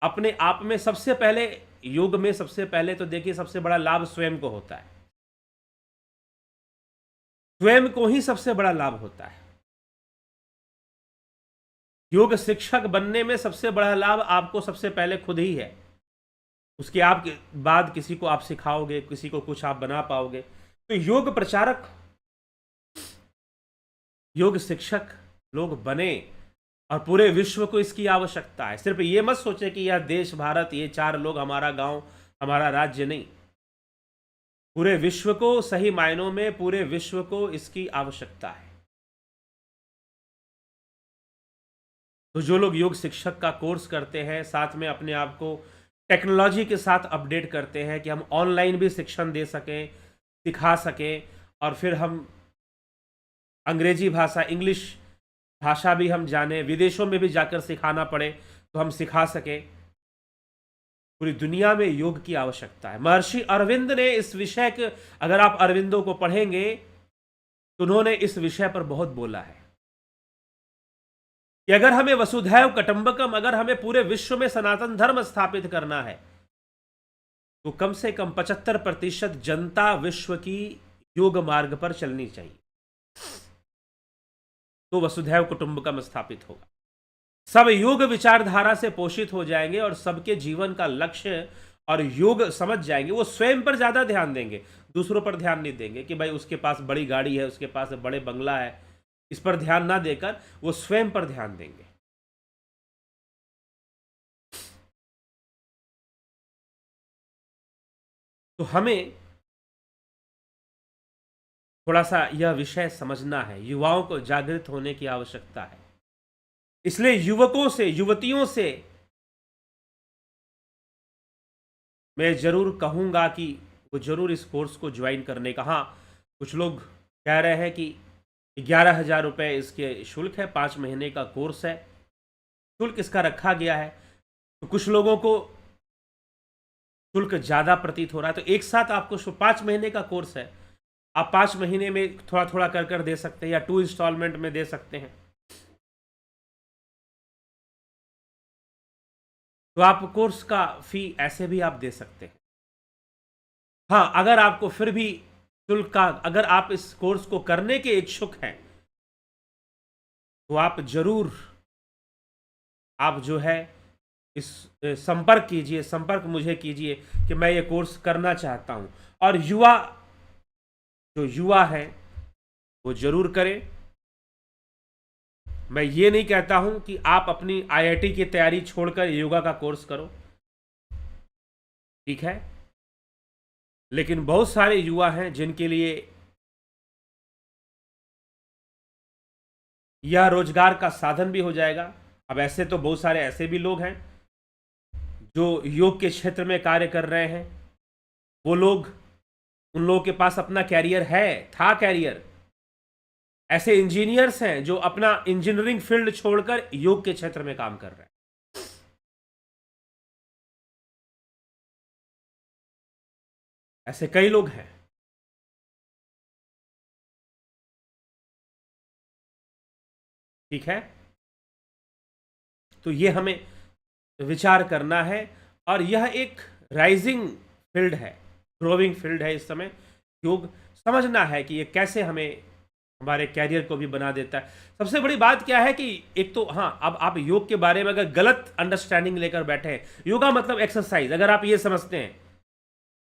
अपने आप में सबसे पहले, योग में सबसे पहले तो देखिए सबसे बड़ा लाभ स्वयं को होता है, स्वयं को ही सबसे बड़ा लाभ होता है। योग शिक्षक बनने में सबसे बड़ा लाभ आपको सबसे पहले खुद ही है। उसके बाद किसी को आप सिखाओगे, किसी को कुछ आप बना पाओगे। तो योग प्रचारक, योग शिक्षक लोग बने, और पूरे विश्व को इसकी आवश्यकता है। सिर्फ ये मत सोचे कि यह देश, भारत, ये 4 लोग, हमारा गांव, हमारा राज्य, नहीं। पूरे विश्व को, सही मायनों में पूरे विश्व को इसकी आवश्यकता है। तो जो लोग योग शिक्षक का कोर्स करते हैं, साथ में अपने आप को टेक्नोलॉजी के साथ अपडेट करते हैं कि हम ऑनलाइन भी शिक्षण दे सकें, सिखा सकें, और फिर हम अंग्रेजी भाषा, इंग्लिश भाषा भी हम जाने, विदेशों में भी जाकर सिखाना पड़े तो हम सिखा सकें। पूरी दुनिया में योग की आवश्यकता है। महर्षि अरविंद ने इस विषय के, अगर आप अरविंदों को पढ़ेंगे तो उन्होंने इस विषय पर बहुत बोला है कि अगर हमें वसुधैव कुटुंबकम, अगर हमें पूरे विश्व में सनातन धर्म स्थापित करना है, तो कम से कम 75% जनता विश्व की योग मार्ग पर चलनी चाहिए, तो वसुधैव कुटुंबकम स्थापित होगा। सब योग विचारधारा से पोषित हो जाएंगे और सबके जीवन का लक्ष्य और योग समझ जाएंगे। वो स्वयं पर ज्यादा ध्यान देंगे, दूसरों पर ध्यान नहीं देंगे कि भाई उसके पास बड़ी गाड़ी है, उसके पास बड़े बंगला है, इस पर ध्यान ना देकर वो स्वयं पर ध्यान देंगे। तो हमें थोड़ा सा यह विषय समझना है, युवाओं को जागृत होने की आवश्यकता है। इसलिए युवकों से, युवतियों से मैं जरूर कहूंगा कि वो जरूर इस कोर्स को ज्वाइन करने का। हाँ, कुछ लोग कह रहे हैं कि 11,000 रुपये इसके शुल्क है, 5 महीने का कोर्स है, शुल्क इसका रखा गया है। तो कुछ लोगों को शुल्क ज़्यादा प्रतीत हो रहा है, तो एक साथ आपको 5 महीने का कोर्स है, आप 5 महीने में थोड़ा थोड़ा कर दे सकते हैं, या 2 इंस्टॉलमेंट में दे सकते हैं। तो आप कोर्स का फी ऐसे भी आप दे सकते हैं। हाँ, अगर आपको फिर भी शुल्क का, अगर आप इस कोर्स को करने के इच्छुक हैं, तो आप जरूर, आप जो है इस संपर्क कीजिए, संपर्क मुझे कीजिए कि मैं ये कोर्स करना चाहता हूं। और जो युवा है वो जरूर करें। मैं ये नहीं कहता हूं कि आप अपनी आईआईटी की तैयारी छोड़कर योगा का कोर्स करो, ठीक है, लेकिन बहुत सारे युवा हैं जिनके लिए यह रोजगार का साधन भी हो जाएगा। अब ऐसे तो बहुत सारे ऐसे भी लोग हैं जो योग के क्षेत्र में कार्य कर रहे हैं, वो लोग, उन लोगों के पास अपना कैरियर है, था कैरियर। ऐसे इंजीनियर्स हैं जो अपना इंजीनियरिंग फील्ड छोड़कर योग के क्षेत्र में काम कर रहे हैं। ऐसे कई लोग हैं। ठीक है, तो ये हमें विचार करना है। और यह एक राइजिंग फील्ड है, ग्रोविंग फील्ड है इस समय। योग समझना है कि ये कैसे हमें हमारे कैरियर को भी बना देता है। सबसे बड़ी बात क्या है कि एक तो हाँ, अब आप योग के बारे में अगर गलत अंडरस्टैंडिंग लेकर बैठे हैं, योगा मतलब एक्सरसाइज, अगर आप ये समझते हैं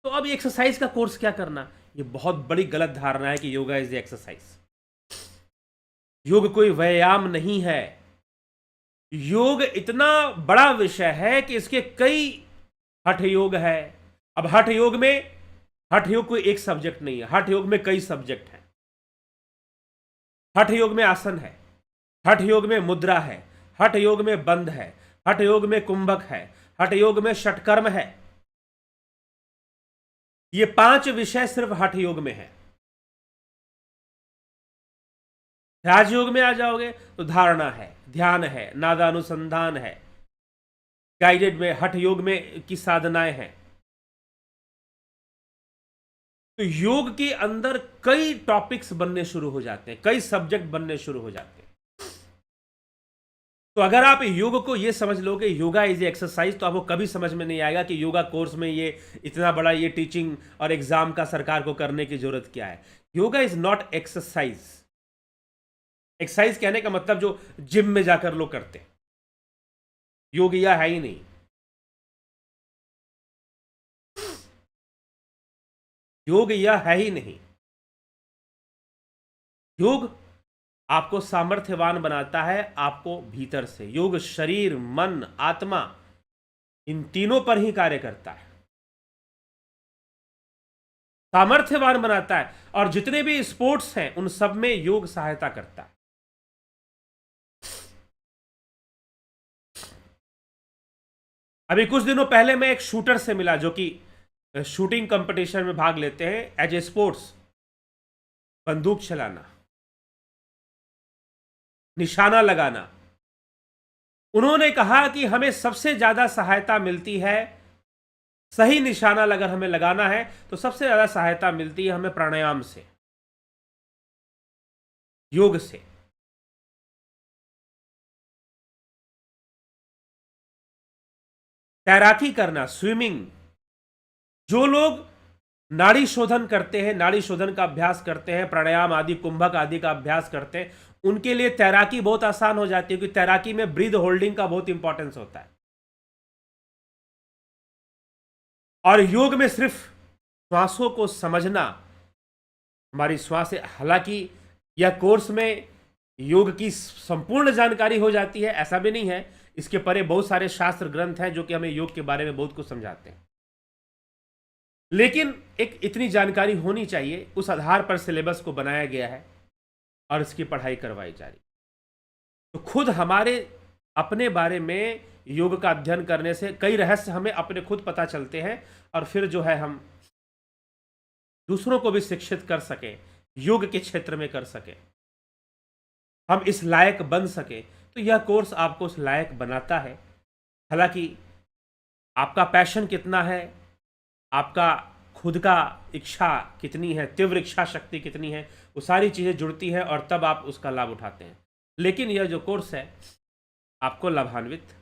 तो अब एक्सरसाइज का कोर्स क्या करना, ये बहुत बड़ी गलत धारणा है कि योगा इज एक्सरसाइज। योग कोई व्यायाम नहीं है। योग इतना बड़ा विषय है कि इसके कई हठ योग है। अब हठ योग में, हठ योग कोई एक सब्जेक्ट नहीं है, हठ योग में कई सब्जेक्ट हैं। हठ योग में आसन है, हठ योग में मुद्रा है, हठ योग में बंध है, हठ योग में कुंभक है, हठ योग में षटकर्म है। ये 5 विषय सिर्फ हठ योग में है। राजयोग में आ जाओगे तो धारणा है, ध्यान है, नादानुसंधान है, गाइडेड में हठ योग में की साधनाएं हैं। तो योग के अंदर कई टॉपिक्स बनने शुरू हो जाते हैं, कई सब्जेक्ट बनने शुरू हो जाते हैं। तो अगर आप योग को ये समझ लोगे योगा इज एक्सरसाइज, तो आपको कभी समझ में नहीं आएगा कि योगा कोर्स में ये इतना बड़ा ये टीचिंग और एग्जाम का सरकार को करने की जरूरत क्या है। Yoga is not exercise. Exercise कहने का मतलब जो जिम में जाकर लोग करते हैं, योग यह है ही नहीं। योग यह है ही नहीं। योग आपको सामर्थ्यवान बनाता है, आपको भीतर से। योग शरीर, मन, आत्मा, इन तीनों पर ही कार्य करता है, सामर्थ्यवान बनाता है। और जितने भी स्पोर्ट्स हैं उन सब में योग सहायता करता है। अभी कुछ दिनों पहले मैं एक शूटर से मिला जो कि शूटिंग कंपटीशन में भाग लेते हैं एज ए स्पोर्ट्स, बंदूक चलाना, निशाना लगाना। उन्होंने कहा कि हमें सबसे ज्यादा सहायता मिलती है, सही निशाना अगर हमें लगाना है तो सबसे ज्यादा सहायता मिलती है हमें प्राणायाम से, योग से। तैराकी करना, स्विमिंग, जो लोग नाड़ी शोधन करते हैं, नाड़ी शोधन का अभ्यास करते हैं, प्राणायाम आदि, कुंभक आदि का अभ्यास करते हैं, उनके लिए तैराकी बहुत आसान हो जाती है, क्योंकि तैराकी में ब्रीथ होल्डिंग का बहुत इंपॉर्टेंस होता है। और योग में सिर्फ श्वासों को समझना, हमारी श्वासें, हालांकि यह कोर्स में योग की संपूर्ण जानकारी हो जाती है ऐसा भी नहीं है, इसके परे बहुत सारे शास्त्र ग्रंथ हैं जो कि हमें योग के बारे में बहुत कुछ समझाते हैं। लेकिन एक इतनी जानकारी होनी चाहिए, उस आधार पर सिलेबस को बनाया गया है और इसकी पढ़ाई करवाई जा रही। तो खुद हमारे अपने बारे में योग का अध्ययन करने से कई रहस्य हमें अपने खुद पता चलते हैं, और फिर जो है हम दूसरों को भी शिक्षित कर सकें, योग के क्षेत्र में कर सकें, हम इस लायक बन सकें। तो यह कोर्स आपको उस लायक बनाता है। हालांकि आपका पैशन कितना है, आपका खुद का इच्छा कितनी है, तीव्र इच्छा शक्ति कितनी है, वो सारी चीज़ें जुड़ती हैं और तब आप उसका लाभ उठाते हैं। लेकिन यह जो कोर्स है आपको लाभान्वित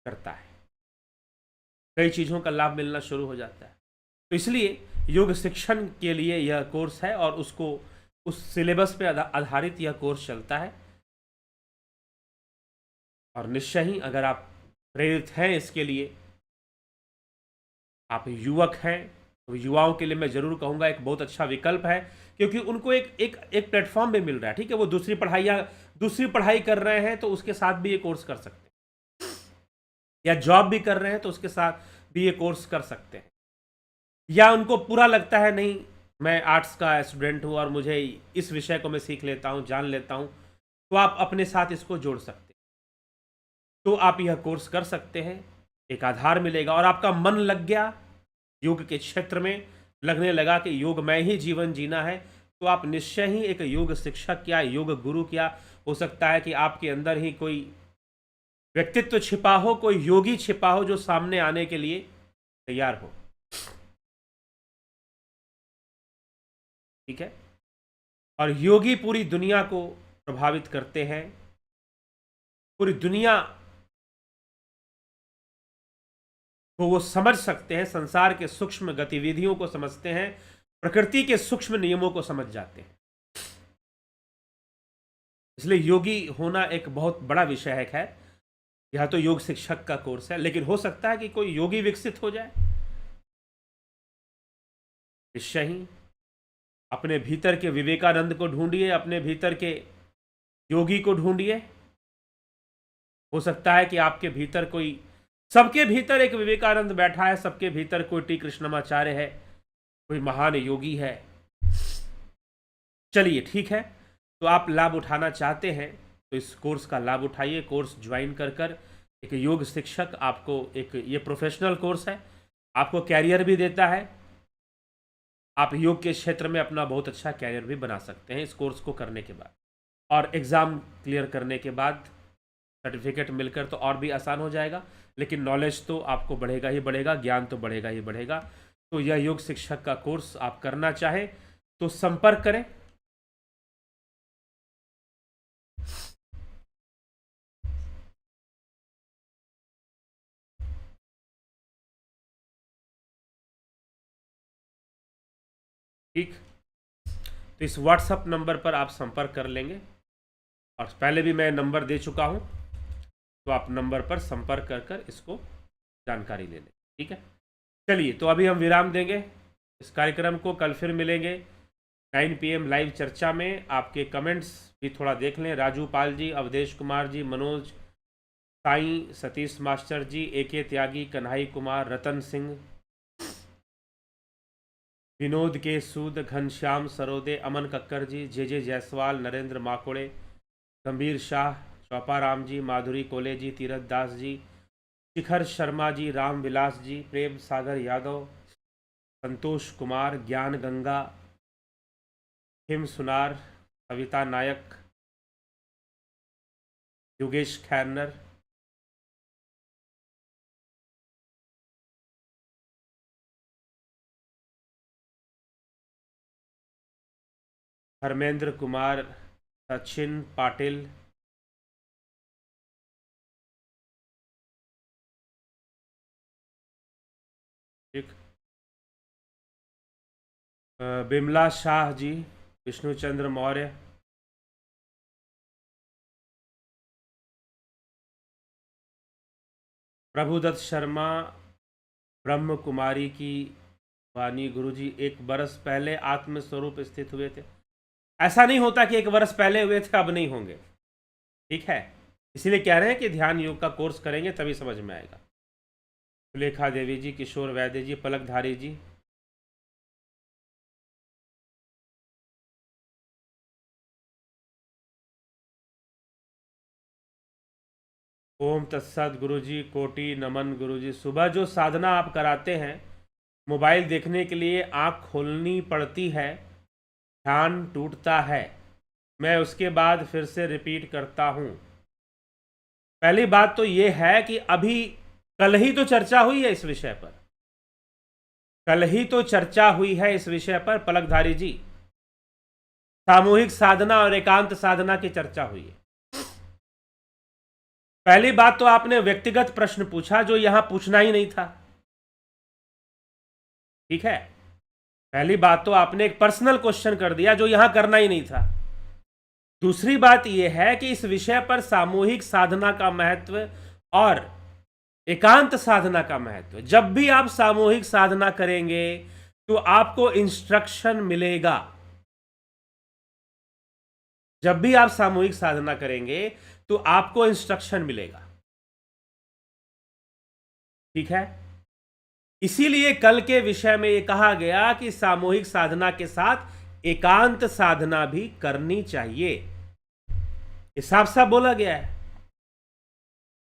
करता है, कई चीज़ों का लाभ मिलना शुरू हो जाता है। तो इसलिए योग शिक्षण के लिए यह कोर्स है और उसको उस सिलेबस पे आधारित यह कोर्स चलता है। और निश्चय ही अगर आप प्रेरित हैं इसके लिए, आप युवक हैं, तो युवाओं के लिए मैं ज़रूर कहूँगा एक बहुत अच्छा विकल्प है, क्योंकि उनको एक प्लेटफॉर्म भी मिल रहा है। ठीक है, वो दूसरी पढ़ाई कर रहे हैं तो उसके साथ भी ये कोर्स कर सकते हैं, या जॉब भी कर रहे हैं तो उसके साथ भी ये कोर्स कर सकते हैं, या उनको पूरा लगता है नहीं मैं आर्ट्स का स्टूडेंट हूँ और मुझे इस विषय को मैं सीख लेता हूँ, जान लेता हूँ, तो आप अपने साथ इसको जोड़ सकते हैं। तो आप यह कोर्स कर सकते हैं, एक आधार मिलेगा और आपका मन लग गया योग के क्षेत्र में, लगने लगा कि योग में ही जीवन जीना है, तो आप निश्चय ही एक योग शिक्षक या योग गुरु, क्या हो सकता है कि आपके अंदर ही कोई व्यक्तित्व छिपा हो, कोई योगी छिपा हो जो सामने आने के लिए तैयार हो। ठीक है। और योगी पूरी दुनिया को प्रभावित करते हैं, पूरी दुनिया को वो समझ सकते हैं, संसार के सूक्ष्म गतिविधियों को समझते हैं, प्रकृति के सूक्ष्म नियमों को समझ जाते हैं। इसलिए योगी होना एक बहुत बड़ा विषय है। खैर, यह तो योग शिक्षक का कोर्स है, लेकिन हो सकता है कि कोई योगी विकसित हो जाए। निश्चय ही अपने भीतर के विवेकानंद को ढूंढिए, अपने भीतर के योगी को ढूंढिए। हो सकता है कि आपके भीतर कोई, सबके भीतर एक विवेकानंद बैठा है, सबके भीतर कोई टी कृष्णमाचार्य है, कोई महान योगी है। चलिए ठीक है, तो आप लाभ उठाना चाहते हैं तो इस कोर्स का लाभ उठाइए। कोर्स ज्वाइन कर कर एक योग शिक्षक आपको एक, ये प्रोफेशनल कोर्स है, आपको कैरियर भी देता है। आप योग के क्षेत्र में अपना बहुत अच्छा कैरियर भी बना सकते हैं इस कोर्स को करने के बाद, और एग्ज़ाम क्लियर करने के बाद सर्टिफिकेट मिलकर तो और भी आसान हो जाएगा। लेकिन नॉलेज तो आपको बढ़ेगा ही बढ़ेगा, ज्ञान तो बढ़ेगा ही बढ़ेगा। तो यह योग शिक्षक का कोर्स आप करना चाहें तो संपर्क करें। ठीक, तो इस व्हाट्सएप नंबर पर आप संपर्क कर लेंगे, और पहले भी मैं नंबर दे चुका हूं, तो आप नंबर पर संपर्क कर कर इसको जानकारी ले लें। ठीक है, चलिए तो अभी हम विराम देंगे इस कार्यक्रम को। कल फिर मिलेंगे 9 PM लाइव चर्चा में। आपके कमेंट्स भी थोड़ा देख लें। राजू पाल जी, अवधेश कुमार जी, मनोज, साईं, सतीश मास्टर जी, AK त्यागी, कन्हई कुमार, रतन सिंह, विनोद के सूद, घनश्याम सरोदे, अमन कक्कर जी, JJ जायसवाल, नरेंद्र माकोड़े, गंभीर शाह, चौपाराम जी, माधुरी कोले जी, तीरथ दास जी, शिखर शर्मा जी, राम विलास जी, प्रेम सागर यादव, संतोष कुमार, ज्ञान गंगा, हिम सुनार, कविता नायक, योगेश खैरनर, धर्मेंद्र कुमार, सचिन पाटिल, बिमला शाह जी, विष्णुचंद्र मौर्य, प्रभुदत्त शर्मा, ब्रह्म कुमारी की वाणी, गुरुजी 1 बरस पहले आत्मस्वरूप स्थित हुए थे। ऐसा नहीं होता कि 1 बरस पहले हुए थे अब नहीं होंगे। ठीक है, इसीलिए कह रहे हैं कि ध्यान योग का कोर्स करेंगे तभी समझ में आएगा। सुलेखा देवी जी, किशोर वैद्य जी, पलकधारी जी, ओम तत्सत गुरुजी, कोटि नमन गुरुजी। सुबह जो साधना आप कराते हैं, मोबाइल देखने के लिए आंख खोलनी पड़ती है, ध्यान टूटता है। मैं उसके बाद फिर से रिपीट करता हूँ। पहली बात तो ये है कि अभी कल ही तो चर्चा हुई है इस विषय पर, कल ही तो चर्चा हुई है इस विषय पर पलकधारी जी। सामूहिक साधना और एकांत साधना की चर्चा हुई है। पहली बात तो आपने व्यक्तिगत प्रश्न पूछा जो यहां पूछना ही नहीं था। ठीक है, पहली बात तो आपने एक पर्सनल क्वेश्चन कर दिया जो यहां करना ही नहीं था। दूसरी बात यह है कि इस विषय पर सामूहिक साधना का महत्व और एकांत साधना का महत्व, जब भी आप सामूहिक साधना करेंगे तो आपको इंस्ट्रक्शन मिलेगा। जब भी आप सामूहिक साधना करेंगे तो आपको इंस्ट्रक्शन मिलेगा। ठीक है, इसीलिए कल के विषय में यह कहा गया कि सामूहिक साधना के साथ एकांत साधना भी करनी चाहिए। ये साफ साफ बोला गया है।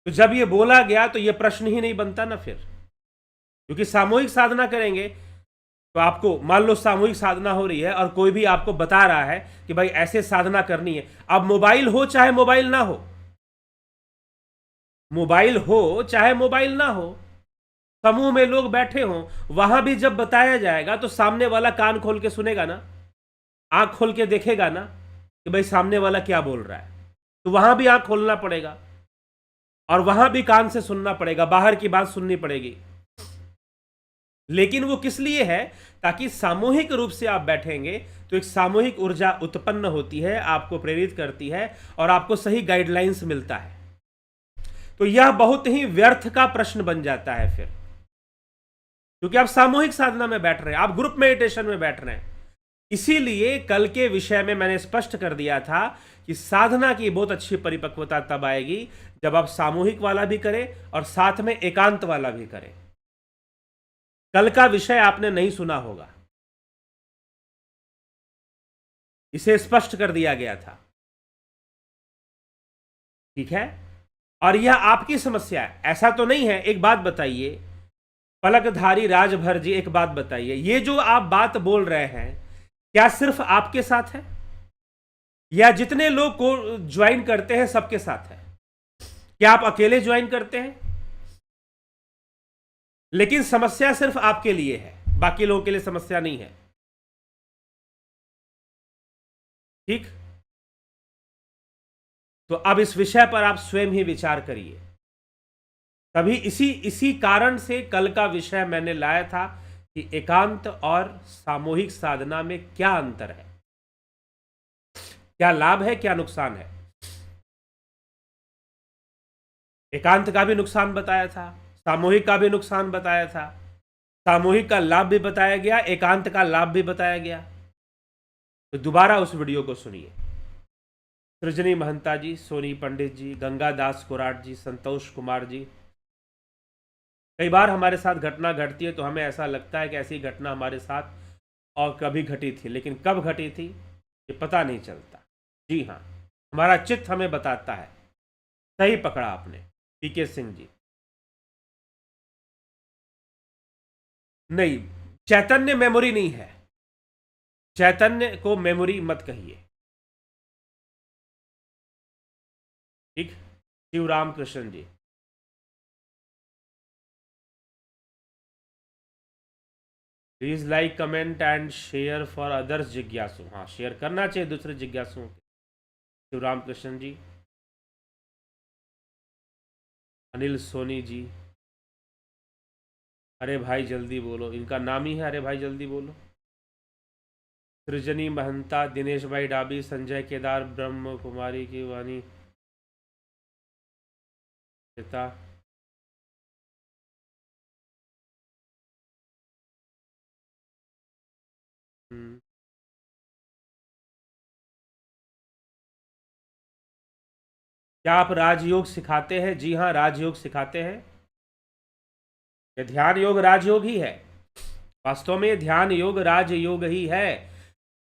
तो जब ये बोला गया तो ये प्रश्न ही नहीं बनता ना फिर, क्योंकि सामूहिक साधना करेंगे तो आपको, मान लो सामूहिक साधना हो रही है और कोई भी आपको बता रहा है कि भाई ऐसे साधना करनी है, अब मोबाइल हो चाहे मोबाइल ना हो, मोबाइल हो चाहे मोबाइल ना हो, समूह में लोग बैठे हों, वहां भी जब बताया जाएगा तो सामने वाला कान खोल के सुनेगा ना, आंख खोल के देखेगा ना कि भाई सामने वाला क्या बोल रहा है, तो वहां भी आंख खोलना पड़ेगा और वहां भी कान से सुनना पड़ेगा, बाहर की बात सुननी पड़ेगी। लेकिन वो किस लिए है? ताकि सामूहिक रूप से आप बैठेंगे तो एक सामूहिक ऊर्जा उत्पन्न होती है, आपको प्रेरित करती है और आपको सही गाइडलाइंस मिलता है। तो यह बहुत ही व्यर्थ का प्रश्न बन जाता है फिर, क्योंकि आप सामूहिक साधना में बैठ रहे हैं, आप ग्रुप मेडिटेशन में बैठ रहे हैं। इसीलिए कल के विषय में मैंने स्पष्ट कर दिया था कि साधना की बहुत अच्छी परिपक्वता तब आएगी जब आप सामूहिक वाला भी करें और साथ में एकांत वाला भी करें। कल का विषय आपने नहीं सुना होगा, इसे स्पष्ट कर दिया गया था, ठीक है। और यह आपकी समस्या है, ऐसा तो नहीं है। एक बात बताइए पलकधारी राजभर जी, एक बात बताइए, ये जो आप बात बोल रहे हैं क्या सिर्फ आपके साथ है या जितने लोग को ज्वाइन करते हैं सबके साथ है? क्या आप अकेले ज्वाइन करते हैं? लेकिन समस्या सिर्फ आपके लिए है, बाकी लोगों के लिए समस्या नहीं है, ठीक। तो अब इस विषय पर आप स्वयं ही विचार करिए। तभी इसी कारण से कल का विषय मैंने लाया था कि एकांत और सामूहिक साधना में क्या अंतर है, क्या लाभ है, क्या नुकसान है। एकांत का भी नुकसान बताया था, सामूहिक का भी नुकसान बताया था, सामूहिक का लाभ भी बताया गया, एकांत का लाभ भी बताया गया। तो दोबारा उस वीडियो को सुनिए। सृजनी महंता जी, सोनी पंडित जी, गंगा दास कोराट जी, संतोष कुमार जी। कई बार हमारे साथ घटना घटती है तो हमें ऐसा लगता है कि ऐसी घटना हमारे साथ और कभी घटी थी, लेकिन कब घटी थी ये पता नहीं चलता। जी हाँ, हमारा चित्त हमें बताता है। सही पकड़ा आपने पीके सिंह जी। नहीं, चैतन्य मेमोरी नहीं है, चैतन्य को मेमोरी मत कहिए, ठीक। Shivram Krishna ji, please like comment and share for others जिज्ञासु। हाँ, शेयर करना चाहिए दूसरे जिज्ञासुओं के। शिवराम कृष्ण जी, अनिल सोनी जी, अरे भाई जल्दी बोलो, इनका नाम ही है अरे भाई जल्दी बोलो। सृजनी महंता, दिनेश भाई डाबी, संजय केदार, ब्रह्म कुमारी की वाणी पिता, क्या आप राजयोग सिखाते हैं? जी हाँ, राजयोग सिखाते हैं। ये ध्यान योग राजयोग ही है, वास्तव में ध्यान योग राजयोग ही है।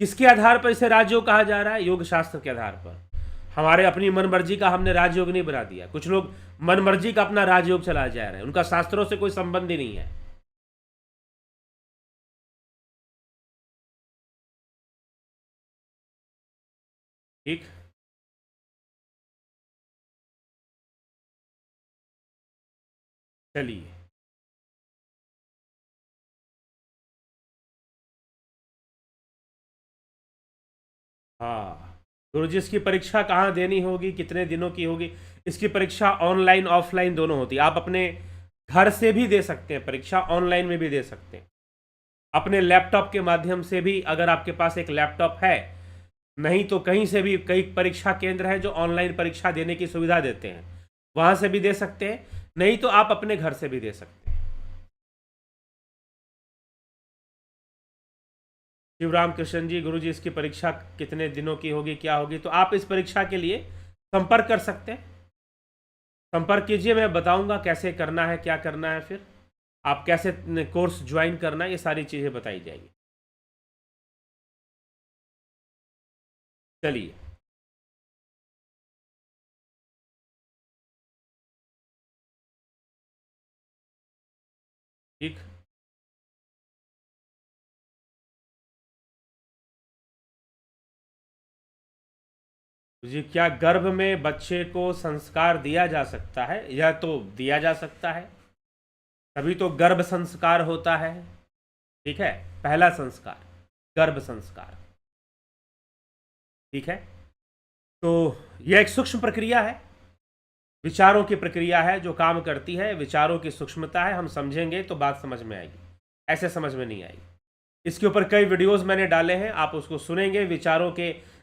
किसके आधार पर इसे राजयोग कहा जा रहा है? योग शास्त्र के आधार पर। हमारे अपनी मनमर्जी का हमने राजयोग नहीं बना दिया। कुछ लोग मनमर्जी का अपना राजयोग चला जा रहे हैं, उनका शास्त्रों से कोई संबंध ही नहीं है, ठीक। चलिए, हाँ, गुरु जी इसकी परीक्षा कहाँ देनी होगी, कितने दिनों की होगी? इसकी परीक्षा ऑनलाइन ऑफलाइन दोनों होती है। आप अपने घर से भी दे सकते हैं परीक्षा, ऑनलाइन में भी दे सकते हैं, अपने लैपटॉप के माध्यम से भी, अगर आपके पास एक लैपटॉप है। नहीं तो कहीं से भी, कई परीक्षा केंद्र हैं जो ऑनलाइन परीक्षा देने की सुविधा देते हैं, वहां से भी दे सकते हैं। नहीं तो आप अपने घर से भी दे सकते हैं। शिवराम कृष्ण जी, गुरु जी इसकी परीक्षा कितने दिनों की होगी, क्या होगी? तो आप इस परीक्षा के लिए संपर्क कर सकते हैं, संपर्क कीजिए। मैं बताऊंगा कैसे करना है, क्या करना है, फिर आप कैसे कोर्स ज्वाइन करना है, ये सारी चीज़ें बताई जाएगी। चलिए। ठीक। जी, क्या गर्भ में बच्चे को संस्कार दिया जा सकता है? यह तो दिया जा सकता है, तभी तो गर्भ संस्कार होता है। ठीक है, पहला संस्कार गर्भ संस्कार। ठीक है, तो यह एक सूक्ष्म प्रक्रिया है, विचारों की प्रक्रिया है जो काम करती है, विचारों की सूक्ष्मता है। हम समझेंगे तो बात समझ में आएगी, ऐसे समझ में नहीं आएगी। इसके ऊपर कई वीडियोस मैंने डाले हैं, आप उसको सुनेंगे।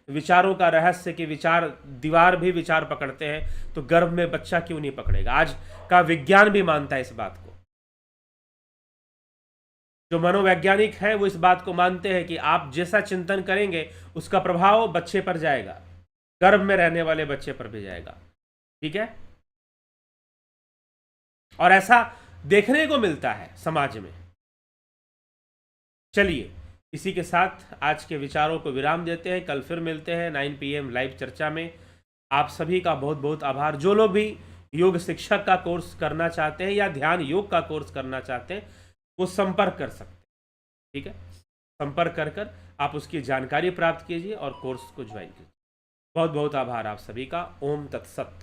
विचारों का रहस्य कि विचार दीवार भी विचार पकड़ते हैं, तो गर्भ में बच्चा क्यों नहीं पकड़ेगा? आज का विज्ञान भी मानता है इस बात को। जो मनोवैज्ञानिक हैं वो इस बात को मानते हैं कि आप जैसा चिंतन करेंगे उसका प्रभाव बच्चे पर जाएगा, गर्भ में रहने वाले बच्चे पर भी जाएगा। ठीक है, और ऐसा देखने को मिलता है समाज में। चलिए, इसी के साथ आज के विचारों को विराम देते हैं। कल फिर मिलते हैं 9 PM लाइव चर्चा में। आप सभी का बहुत बहुत आभार। जो लोग भी योग शिक्षक का कोर्स करना चाहते हैं या ध्यान योग का कोर्स करना चाहते हैं, वो संपर्क कर सकते हैं। ठीक है, संपर्क कर आप उसकी जानकारी प्राप्त कीजिए और कोर्स को ज्वाइन कीजिए। बहुत बहुत आभार आप सभी का। ओम तत्सत।